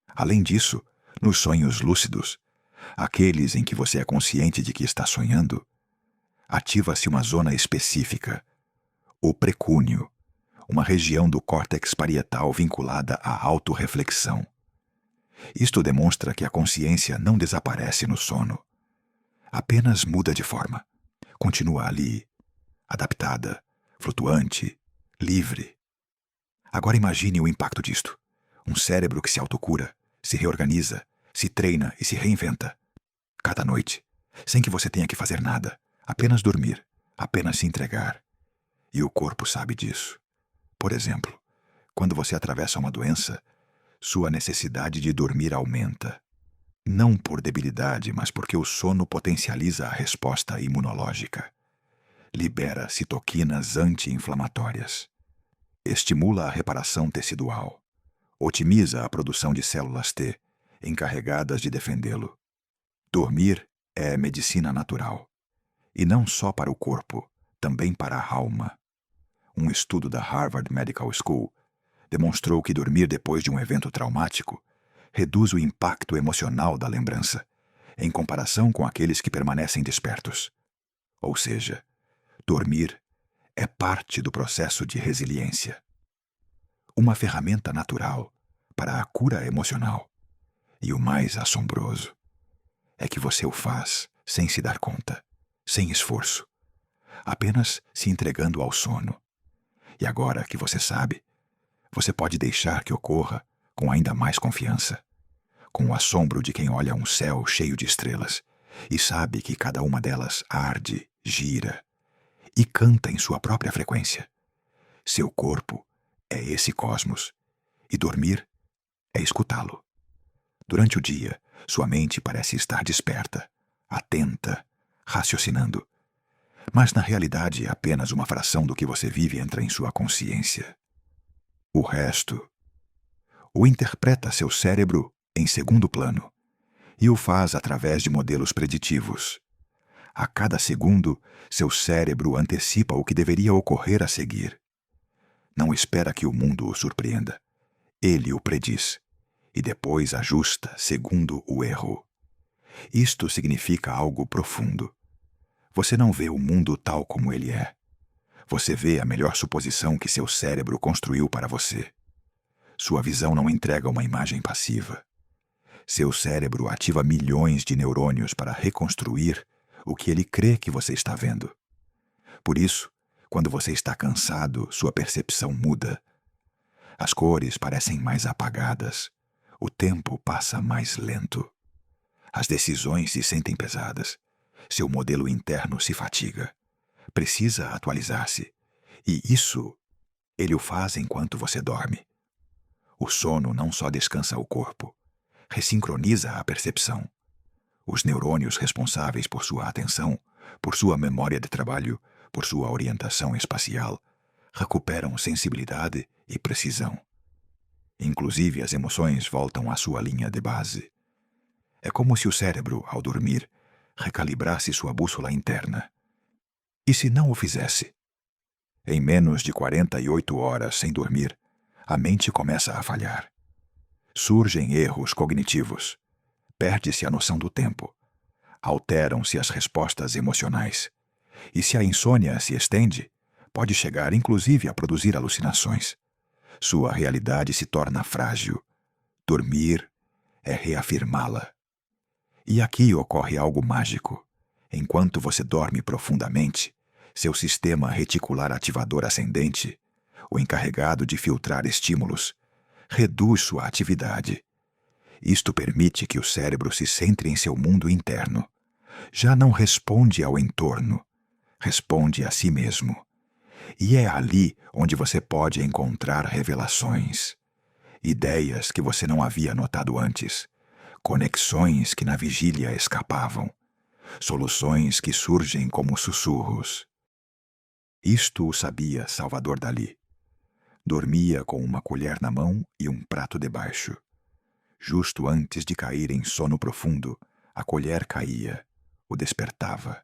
Além disso, nos sonhos lúcidos, aqueles em que você é consciente de que está sonhando, ativa-se uma zona específica, o precúnio, uma região do córtex parietal vinculada à autorreflexão. Isto demonstra que a consciência não desaparece no sono. Apenas muda de forma. Continua ali, adaptada, flutuante, livre. Agora imagine o impacto disto. Um cérebro que se autocura, se reorganiza, se treina e se reinventa. Cada noite, sem que você tenha que fazer nada, apenas dormir, apenas se entregar. E o corpo sabe disso. Por exemplo, quando você atravessa uma doença, sua necessidade de dormir aumenta. Não por debilidade, mas porque o sono potencializa a resposta imunológica. Libera citoquinas anti-inflamatórias. Estimula a reparação tecidual. Otimiza a produção de células T, encarregadas de defendê-lo. Dormir é medicina natural. E não só para o corpo, também para a alma. Um estudo da Harvard Medical School demonstrou que dormir depois de um evento traumático reduz o impacto emocional da lembrança, em comparação com aqueles que permanecem despertos. Ou seja, dormir é parte do processo de resiliência. Uma ferramenta natural para a cura emocional. E o mais assombroso é que você o faz sem se dar conta, sem esforço, apenas se entregando ao sono. E agora que você sabe, você pode deixar que ocorra com ainda mais confiança, com o assombro de quem olha um céu cheio de estrelas e sabe que cada uma delas arde, gira e canta em sua própria frequência. Seu corpo é esse cosmos e dormir é escutá-lo. Durante o dia, sua mente parece estar desperta, atenta, raciocinando. Mas na realidade apenas uma fração do que você vive entra em sua consciência. O resto o interpreta seu cérebro em segundo plano e o faz através de modelos preditivos. A cada segundo, seu cérebro antecipa o que deveria ocorrer a seguir. Não espera que o mundo o surpreenda. Ele o prediz e depois ajusta segundo o erro. Isto significa algo profundo. Você não vê o mundo tal como ele é. Você vê a melhor suposição que seu cérebro construiu para você. Sua visão não entrega uma imagem passiva. Seu cérebro ativa milhões de neurônios para reconstruir o que ele crê que você está vendo. Por isso, quando você está cansado, sua percepção muda. As cores parecem mais apagadas. O tempo passa mais lento. As decisões se sentem pesadas. Seu modelo interno se fatiga. Precisa atualizar-se. E isso, ele o faz enquanto você dorme. O sono não só descansa o corpo, ressincroniza a percepção. Os neurônios responsáveis por sua atenção, por sua memória de trabalho, por sua orientação espacial, recuperam sensibilidade e precisão. Inclusive as emoções voltam à sua linha de base. É como se o cérebro, ao dormir, recalibrasse sua bússola interna. E se não o fizesse? Em menos de 48 horas sem dormir, a mente começa a falhar. Surgem erros cognitivos. Perde-se a noção do tempo. Alteram-se as respostas emocionais. E se a insônia se estende, pode chegar inclusive a produzir alucinações. Sua realidade se torna frágil. Dormir é reafirmá-la. E aqui ocorre algo mágico. Enquanto você dorme profundamente, seu sistema reticular ativador ascendente, o encarregado de filtrar estímulos, reduz sua atividade. Isto permite que o cérebro se centre em seu mundo interno. Já não responde ao entorno, responde a si mesmo. E é ali onde você pode encontrar revelações, ideias que você não havia notado antes, conexões que na vigília escapavam, soluções que surgem como sussurros. Isto o sabia Salvador Dalí. Dormia com uma colher na mão e um prato debaixo. Justo antes de cair em sono profundo, a colher caía, o despertava.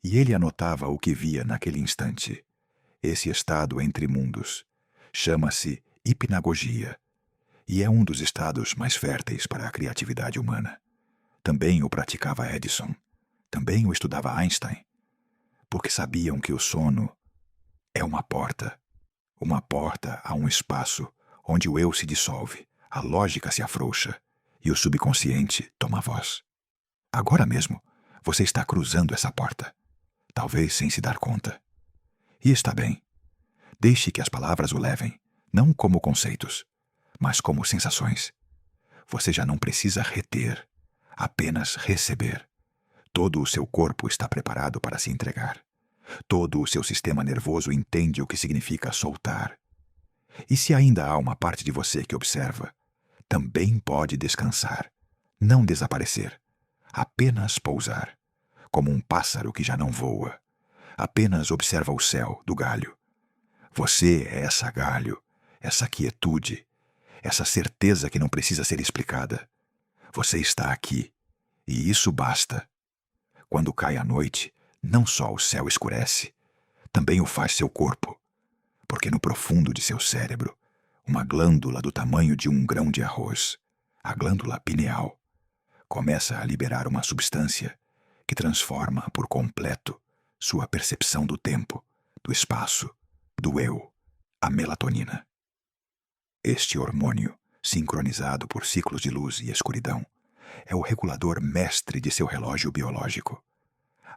E ele anotava o que via naquele instante. Esse estado entre mundos chama-se hipnagogia e é um dos estados mais férteis para a criatividade humana. Também o praticava Edison. Também o estudava Einstein. Porque sabiam que o sono é uma porta a um espaço onde o eu se dissolve, a lógica se afrouxa e o subconsciente toma voz. Agora mesmo, você está cruzando essa porta, talvez sem se dar conta. E está bem. Deixe que as palavras o levem, não como conceitos, mas como sensações. Você já não precisa reter, apenas receber. Todo o seu corpo está preparado para se entregar. Todo o seu sistema nervoso entende o que significa soltar. E se ainda há uma parte de você que observa, também pode descansar, não desaparecer, apenas pousar, como um pássaro que já não voa, apenas observa o céu do galho. Você é essa galho, essa quietude, essa certeza que não precisa ser explicada. Você está aqui, e isso basta. Quando cai a noite, não só o céu escurece, também o faz seu corpo, porque no profundo de seu cérebro, uma glândula do tamanho de um grão de arroz, a glândula pineal, começa a liberar uma substância que transforma por completo sua percepção do tempo, do espaço, do eu, a melatonina. Este hormônio, sincronizado por ciclos de luz e escuridão, é o regulador mestre de seu relógio biológico.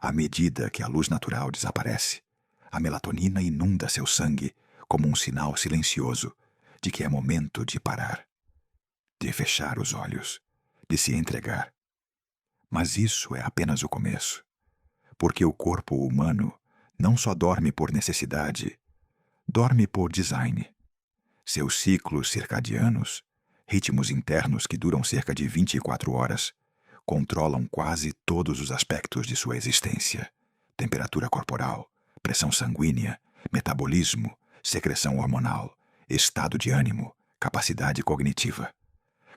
À medida que a luz natural desaparece, a melatonina inunda seu sangue como um sinal silencioso de que é momento de parar, de fechar os olhos, de se entregar. Mas isso é apenas o começo, porque o corpo humano não só dorme por necessidade, dorme por design. Seus ciclos circadianos, ritmos internos que duram cerca de 24 horas, controlam quase todos os aspectos de sua existência: temperatura corporal, pressão sanguínea, metabolismo, secreção hormonal, estado de ânimo, capacidade cognitiva.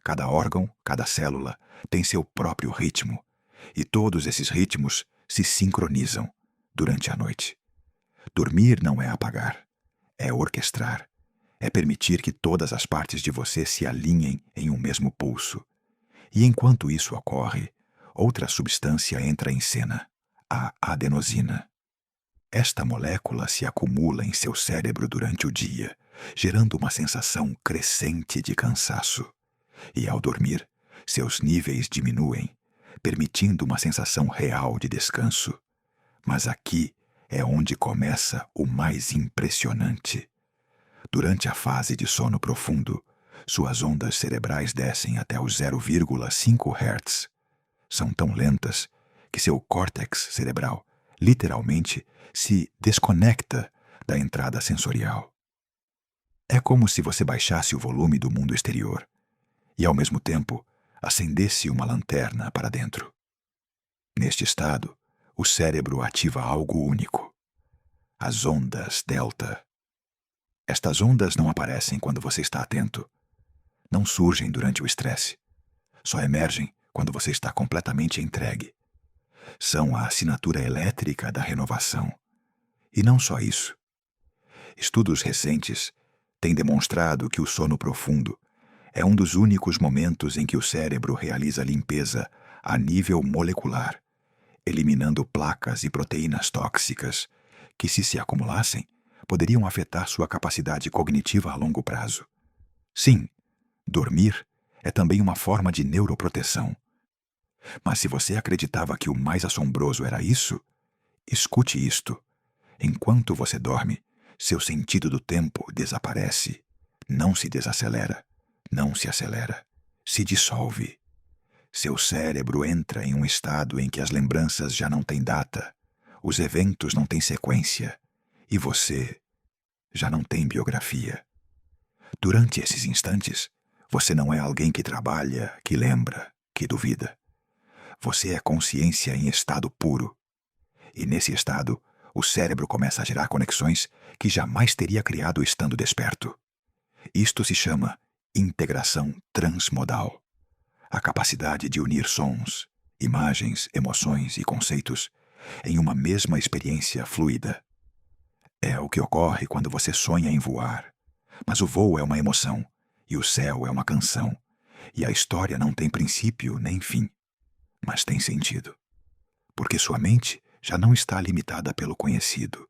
Cada órgão, cada célula tem seu próprio ritmo, e todos esses ritmos se sincronizam durante a noite. Dormir não é apagar, é orquestrar, é permitir que todas as partes de você se alinhem em um mesmo pulso. E enquanto isso ocorre, outra substância entra em cena, a adenosina. Esta molécula se acumula em seu cérebro durante o dia, gerando uma sensação crescente de cansaço. E ao dormir, seus níveis diminuem, permitindo uma sensação real de descanso. Mas aqui é onde começa o mais impressionante. Durante a fase de sono profundo, suas ondas cerebrais descem até os 0,5 Hz. São tão lentas que seu córtex cerebral literalmente se desconecta da entrada sensorial. É como se você baixasse o volume do mundo exterior e, ao mesmo tempo, acendesse uma lanterna para dentro. Neste estado, o cérebro ativa algo único: as ondas delta. Estas ondas não aparecem quando você está atento. Não surgem durante o estresse. Só emergem quando você está completamente entregue. São a assinatura elétrica da renovação. E não só isso. Estudos recentes têm demonstrado que o sono profundo é um dos únicos momentos em que o cérebro realiza limpeza a nível molecular, eliminando placas e proteínas tóxicas que, se acumulassem, poderiam afetar sua capacidade cognitiva a longo prazo. Sim, dormir é também uma forma de neuroproteção. Mas se você acreditava que o mais assombroso era isso, escute isto. Enquanto você dorme, seu sentido do tempo desaparece. Não se desacelera, não se acelera, se dissolve. Seu cérebro entra em um estado em que as lembranças já não têm data, os eventos não têm sequência, e você já não tem biografia. Durante esses instantes, você não é alguém que trabalha, que lembra, que duvida. Você é consciência em estado puro. E nesse estado, o cérebro começa a gerar conexões que jamais teria criado estando desperto. Isto se chama integração transmodal. A capacidade de unir sons, imagens, emoções e conceitos em uma mesma experiência fluida. É o que ocorre quando você sonha em voar. Mas o voo é uma emoção, e o céu é uma canção, e a história não tem princípio nem fim, mas tem sentido. Porque sua mente já não está limitada pelo conhecido.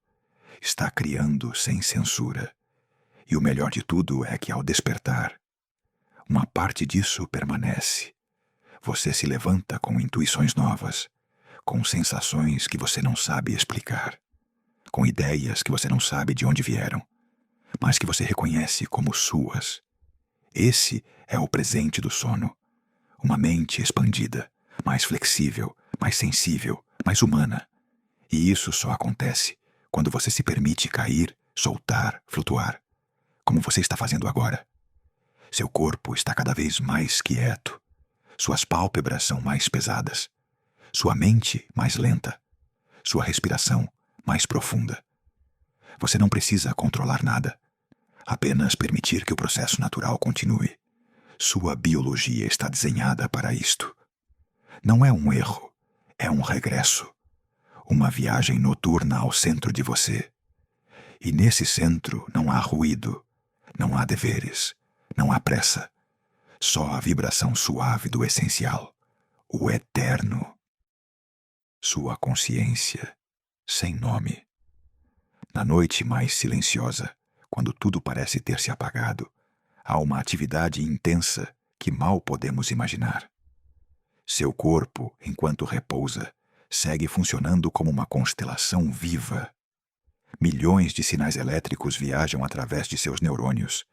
Está criando sem censura. E o melhor de tudo é que, ao despertar, uma parte disso permanece. Você se levanta com intuições novas, com sensações que você não sabe explicar, com ideias que você não sabe de onde vieram, mas que você reconhece como suas. Esse é o presente do sono. Uma mente expandida, mais flexível, mais sensível, mais humana. E isso só acontece quando você se permite cair, soltar, flutuar, como você está fazendo agora. Seu corpo está cada vez mais quieto. Suas pálpebras são mais pesadas. Sua mente mais lenta. Sua respiração mais profunda. Você não precisa controlar nada. Apenas permitir que o processo natural continue. Sua biologia está desenhada para isto. Não é um erro, é um regresso. Uma viagem noturna ao centro de você. E nesse centro não há ruído, não há deveres, não há pressa. Só a vibração suave do essencial, o eterno. Sua consciência, sem nome. Na noite mais silenciosa, quando tudo parece ter se apagado, há uma atividade intensa que mal podemos imaginar. Seu corpo, enquanto repousa, segue funcionando como uma constelação viva. Milhões de sinais elétricos viajam através de seus neurônios,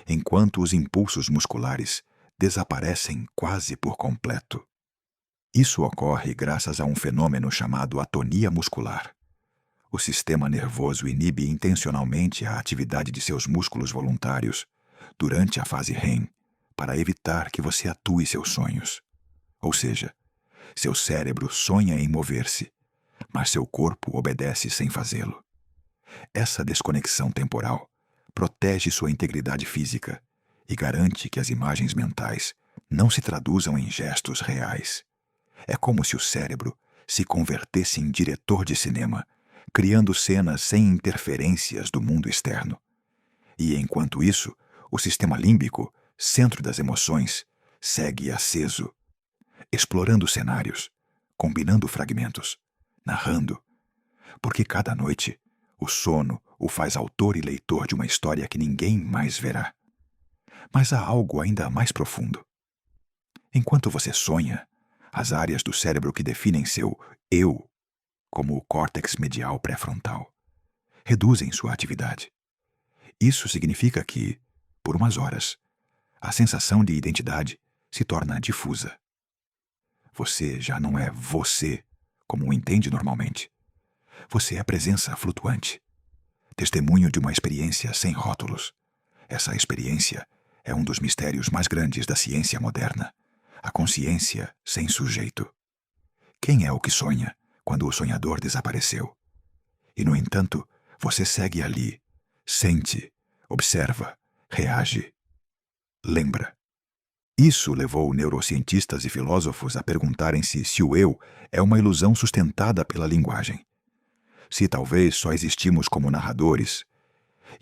enquanto os impulsos musculares desaparecem quase por completo. Isso ocorre graças a um fenômeno chamado atonia muscular. O sistema nervoso inibe intencionalmente a atividade de seus músculos voluntários durante a fase REM para evitar que você atue seus sonhos. Ou seja, Seu cérebro sonha em mover-se, mas seu corpo obedece sem fazê-lo. Essa desconexão temporal protege sua integridade física e garante que as imagens mentais não se traduzam em gestos reais. É como se o cérebro se convertesse em diretor de cinema, criando cenas sem interferências do mundo externo. E enquanto isso, o sistema límbico, centro das emoções, segue aceso, explorando cenários, combinando fragmentos, narrando, porque cada noite o sono o faz autor e leitor de uma história que ninguém mais verá. Mas há algo ainda mais profundo. Enquanto você sonha, as áreas do cérebro que definem seu eu, como o córtex medial pré-frontal, reduzem sua atividade. Isso significa que, por umas horas, a sensação de identidade se torna difusa. Você já não é você, como o entende normalmente. Você é presença flutuante, testemunho de uma experiência sem rótulos. Essa experiência é um dos mistérios mais grandes da ciência moderna, a consciência sem sujeito. Quem é o que sonha quando o sonhador desapareceu? E, no entanto, você segue ali, sente, observa, reage, lembra. Isso levou neurocientistas e filósofos a perguntarem-se se o eu é uma ilusão sustentada pela linguagem. Se talvez só existimos como narradores,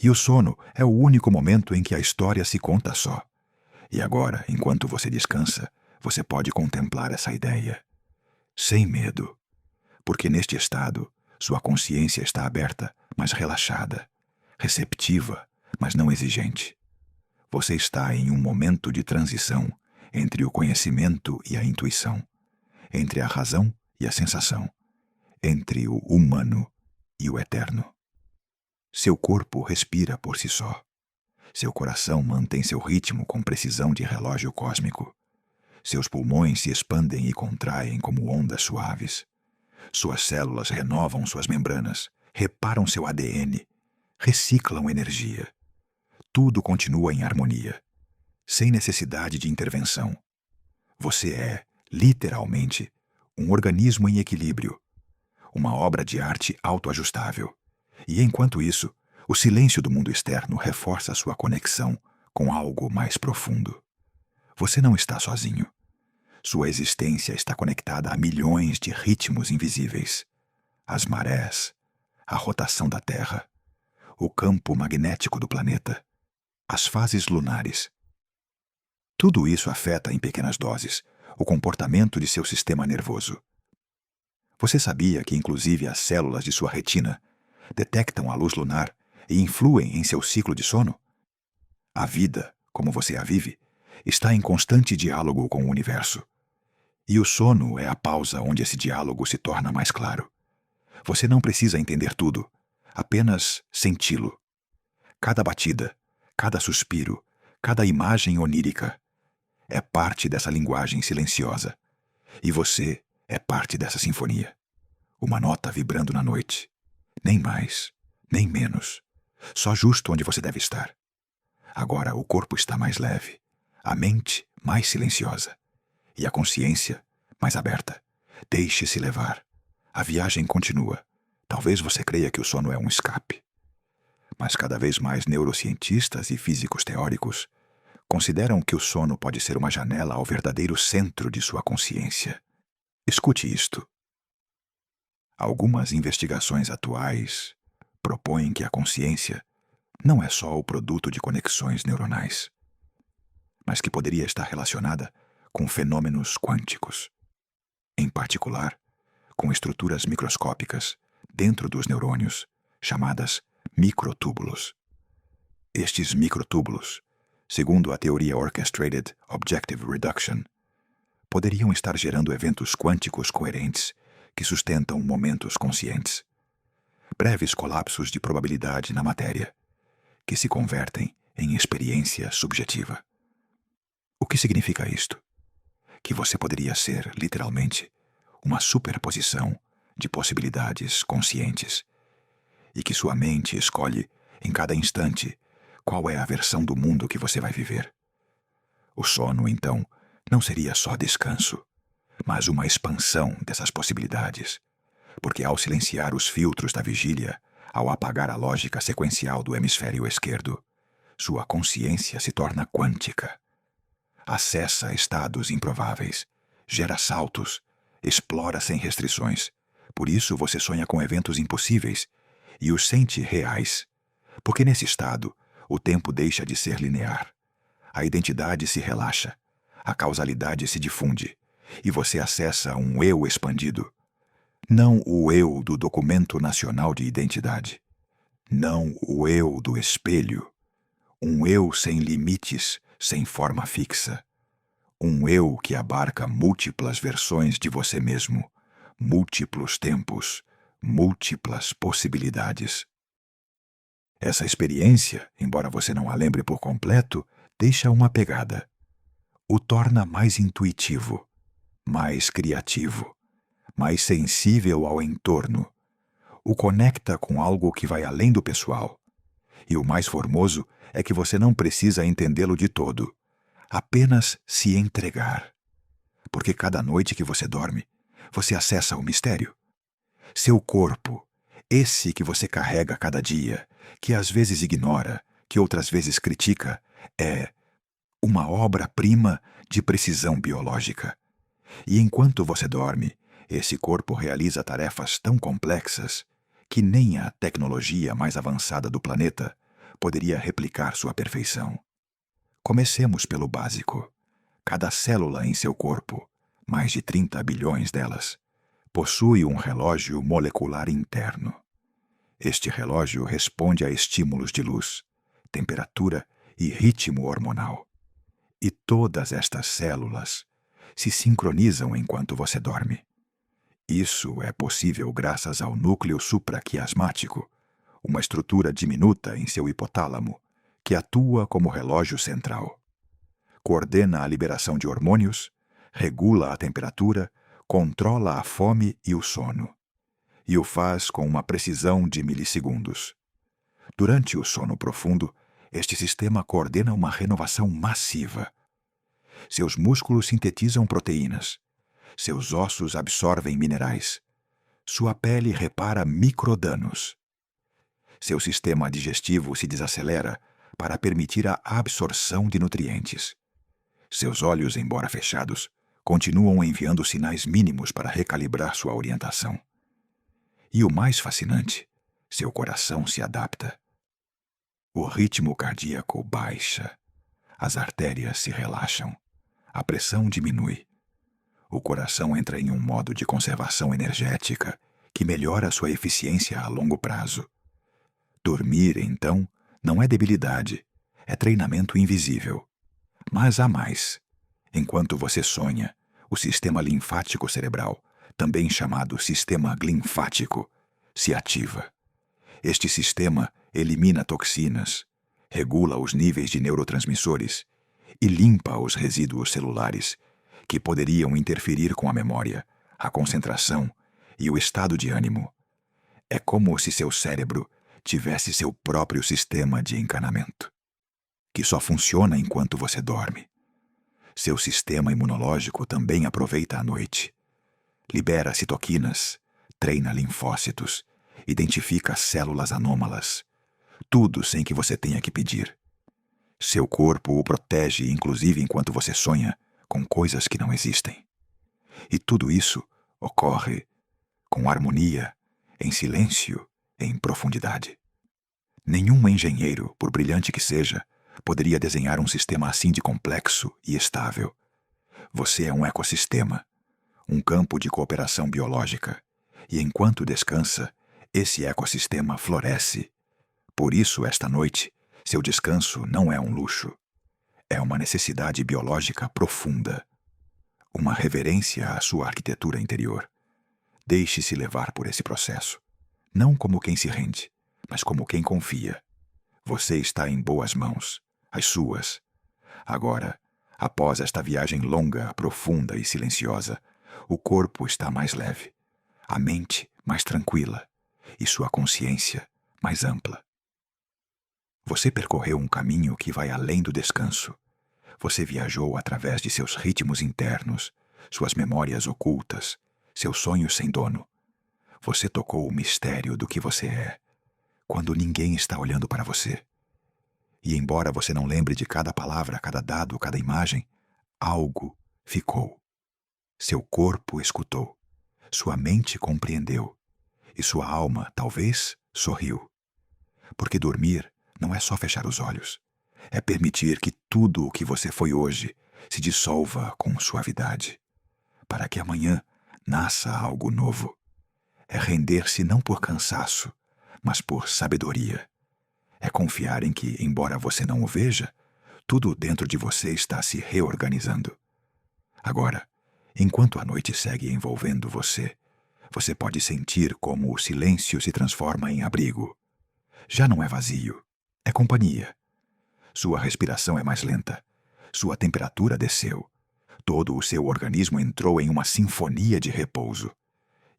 e o sono é o único momento em que a história se conta só. E agora, enquanto você descansa, você pode contemplar essa ideia, sem medo, porque neste estado, sua consciência está aberta, mas relaxada, receptiva, mas não exigente. Você está em um momento de transição entre o conhecimento e a intuição, entre a razão e a sensação, entre o humano e o eterno. Seu corpo respira por si só. Seu coração mantém seu ritmo com precisão de relógio cósmico. Seus pulmões se expandem e contraem como ondas suaves. Suas células renovam suas membranas, reparam seu ADN, reciclam energia. Tudo continua em harmonia, sem necessidade de intervenção. Você é, literalmente, um organismo em equilíbrio, uma obra de arte autoajustável. E enquanto isso, o silêncio do mundo externo reforça sua conexão com algo mais profundo. Você não está sozinho. Sua existência está conectada a milhões de ritmos invisíveis. As marés, a rotação da Terra, o campo magnético do planeta, as fases lunares. Tudo isso afeta em pequenas doses o comportamento de seu sistema nervoso. Você sabia que inclusive as células de sua retina detectam a luz lunar e influem em seu ciclo de sono? A vida, como você a vive, está em constante diálogo com o universo. E o sono é a pausa onde esse diálogo se torna mais claro. Você não precisa entender tudo, apenas senti-lo. Cada batida, cada suspiro, cada imagem onírica é parte dessa linguagem silenciosa. E você é parte dessa sinfonia. Uma nota vibrando na noite. Nem mais, nem menos. Só justo onde você deve estar. Agora o corpo está mais leve, a mente mais silenciosa e a consciência mais aberta. Deixe-se levar. A viagem continua. Talvez você creia que o sono é um escape. Mas cada vez mais neurocientistas e físicos teóricos consideram que o sono pode ser uma janela ao verdadeiro centro de sua consciência. Escute isto. Algumas investigações atuais propõem que a consciência não é só o produto de conexões neuronais, mas que poderia estar relacionada com fenômenos quânticos, em particular, com estruturas microscópicas dentro dos neurônios, chamadas microtúbulos. Estes microtúbulos, segundo a teoria Orchestrated Objective Reduction, poderiam estar gerando eventos quânticos coerentes que sustentam momentos conscientes. Breves colapsos de probabilidade na matéria, que se convertem em experiência subjetiva. O que significa isto? Que você poderia ser, literalmente, uma superposição de possibilidades conscientes, e que sua mente escolhe, em cada instante, qual é a versão do mundo que você vai viver. O sono, então, não seria só descanso, mas uma expansão dessas possibilidades. Porque ao silenciar os filtros da vigília, ao apagar a lógica sequencial do hemisfério esquerdo, sua consciência se torna quântica. Acessa estados improváveis, gera saltos, explora sem restrições. Por isso você sonha com eventos impossíveis e os sente reais. Porque nesse estado, o tempo deixa de ser linear. A identidade se relaxa, a causalidade se difunde e você acessa um eu expandido. Não o eu do documento nacional de identidade. Não o eu do espelho. Um eu sem limites, sem forma fixa. Um eu que abarca múltiplas versões de você mesmo, múltiplos tempos, múltiplas possibilidades. Essa experiência, embora você não a lembre por completo, deixa uma pegada. O torna mais intuitivo, mais criativo, mais sensível ao entorno. O conecta com algo que vai além do pessoal. E o mais formoso é que você não precisa entendê-lo de todo. Apenas se entregar. Porque cada noite que você dorme, você acessa o mistério. Seu corpo, esse que você carrega cada dia, que às vezes ignora, que outras vezes critica, é uma obra-prima de precisão biológica. E enquanto você dorme, esse corpo realiza tarefas tão complexas que nem a tecnologia mais avançada do planeta poderia replicar sua perfeição. Comecemos pelo básico. Cada célula em seu corpo, mais de 30 bilhões delas, possui um relógio molecular interno. Este relógio responde a estímulos de luz, temperatura e ritmo hormonal. E todas estas células se sincronizam enquanto você dorme. Isso é possível graças ao núcleo supraquiasmático, uma estrutura diminuta em seu hipotálamo, que atua como relógio central. Coordena a liberação de hormônios, regula a temperatura, controla a fome e o sono. E o faz com uma precisão de milissegundos. Durante o sono profundo, este sistema coordena uma renovação massiva. Seus músculos sintetizam proteínas. Seus ossos absorvem minerais. Sua pele repara microdanos. Seu sistema digestivo se desacelera para permitir a absorção de nutrientes. Seus olhos, embora fechados, continuam enviando sinais mínimos para recalibrar sua orientação. E o mais fascinante, seu coração se adapta. O ritmo cardíaco baixa, as artérias se relaxam, a pressão diminui. O coração entra em um modo de conservação energética que melhora sua eficiência a longo prazo. Dormir, então, não é debilidade, é treinamento invisível. Mas há mais. Enquanto você sonha, o sistema linfático cerebral, também chamado sistema glinfático, se ativa. Este sistema elimina toxinas, regula os níveis de neurotransmissores e limpa os resíduos celulares que poderiam interferir com a memória, a concentração e o estado de ânimo. É como se seu cérebro tivesse seu próprio sistema de encanamento, que só funciona enquanto você dorme. Seu sistema imunológico também aproveita a noite. Libera citoquinas, treina linfócitos, identifica células anômalas. Tudo sem que você tenha que pedir. Seu corpo o protege, inclusive enquanto você sonha, com coisas que não existem. E tudo isso ocorre com harmonia, em silêncio, em profundidade. Nenhum engenheiro, por brilhante que seja, poderia desenhar um sistema assim de complexo e estável. Você é um ecossistema, um campo de cooperação biológica, e enquanto descansa, esse ecossistema floresce. Por isso, esta noite, seu descanso não é um luxo. É uma necessidade biológica profunda. Uma reverência à sua arquitetura interior. Deixe-se levar por esse processo. Não como quem se rende, mas como quem confia. Você está em boas mãos, as suas. Agora, após esta viagem longa, profunda e silenciosa, o corpo está mais leve, a mente mais tranquila e sua consciência mais ampla. Você percorreu um caminho que vai além do descanso. Você viajou através de seus ritmos internos, suas memórias ocultas, seus sonhos sem dono. Você tocou o mistério do que você é, quando ninguém está olhando para você. E embora você não lembre de cada palavra, cada dado, cada imagem, algo ficou. Seu corpo escutou, sua mente compreendeu, e sua alma, talvez, sorriu. Porque dormir não é só fechar os olhos. É permitir que tudo o que você foi hoje se dissolva com suavidade, para que amanhã nasça algo novo. É render-se não por cansaço, mas por sabedoria. É confiar em que, embora você não o veja, tudo dentro de você está se reorganizando. Agora, enquanto a noite segue envolvendo você, você pode sentir como o silêncio se transforma em abrigo. Já não é vazio, é companhia. Sua respiração é mais lenta, sua temperatura desceu, todo o seu organismo entrou em uma sinfonia de repouso.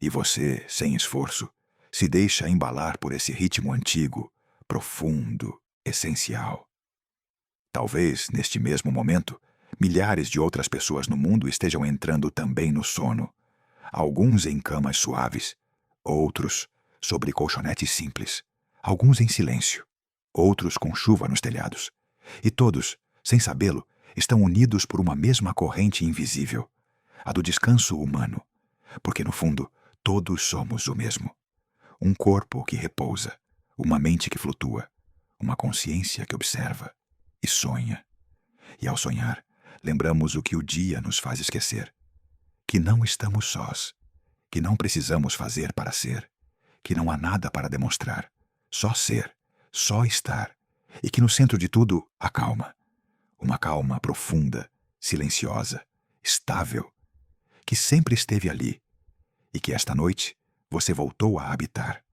E você, sem esforço, se deixa embalar por esse ritmo antigo, profundo, essencial. Talvez, neste mesmo momento, milhares de outras pessoas no mundo estejam entrando também no sono. Alguns em camas suaves, outros sobre colchonetes simples, alguns em silêncio, outros com chuva nos telhados. E todos, sem sabê-lo, estão unidos por uma mesma corrente invisível, a do descanso humano, porque no fundo todos somos o mesmo. Um corpo que repousa, uma mente que flutua, uma consciência que observa e sonha. E ao sonhar, lembramos o que o dia nos faz esquecer: que não estamos sós, que não precisamos fazer para ser, que não há nada para demonstrar, só ser, só estar, e que no centro de tudo há calma, uma calma profunda, silenciosa, estável, que sempre esteve ali, e que esta noite você voltou a habitar.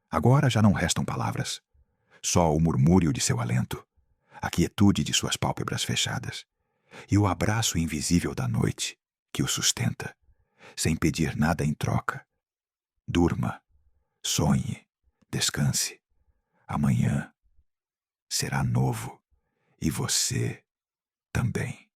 Agora já não restam palavras, só o murmúrio de seu alento, a quietude de suas pálpebras fechadas, e o abraço invisível da noite que o sustenta, sem pedir nada em troca. Durma, sonhe, descanse. Amanhã será novo, e você também.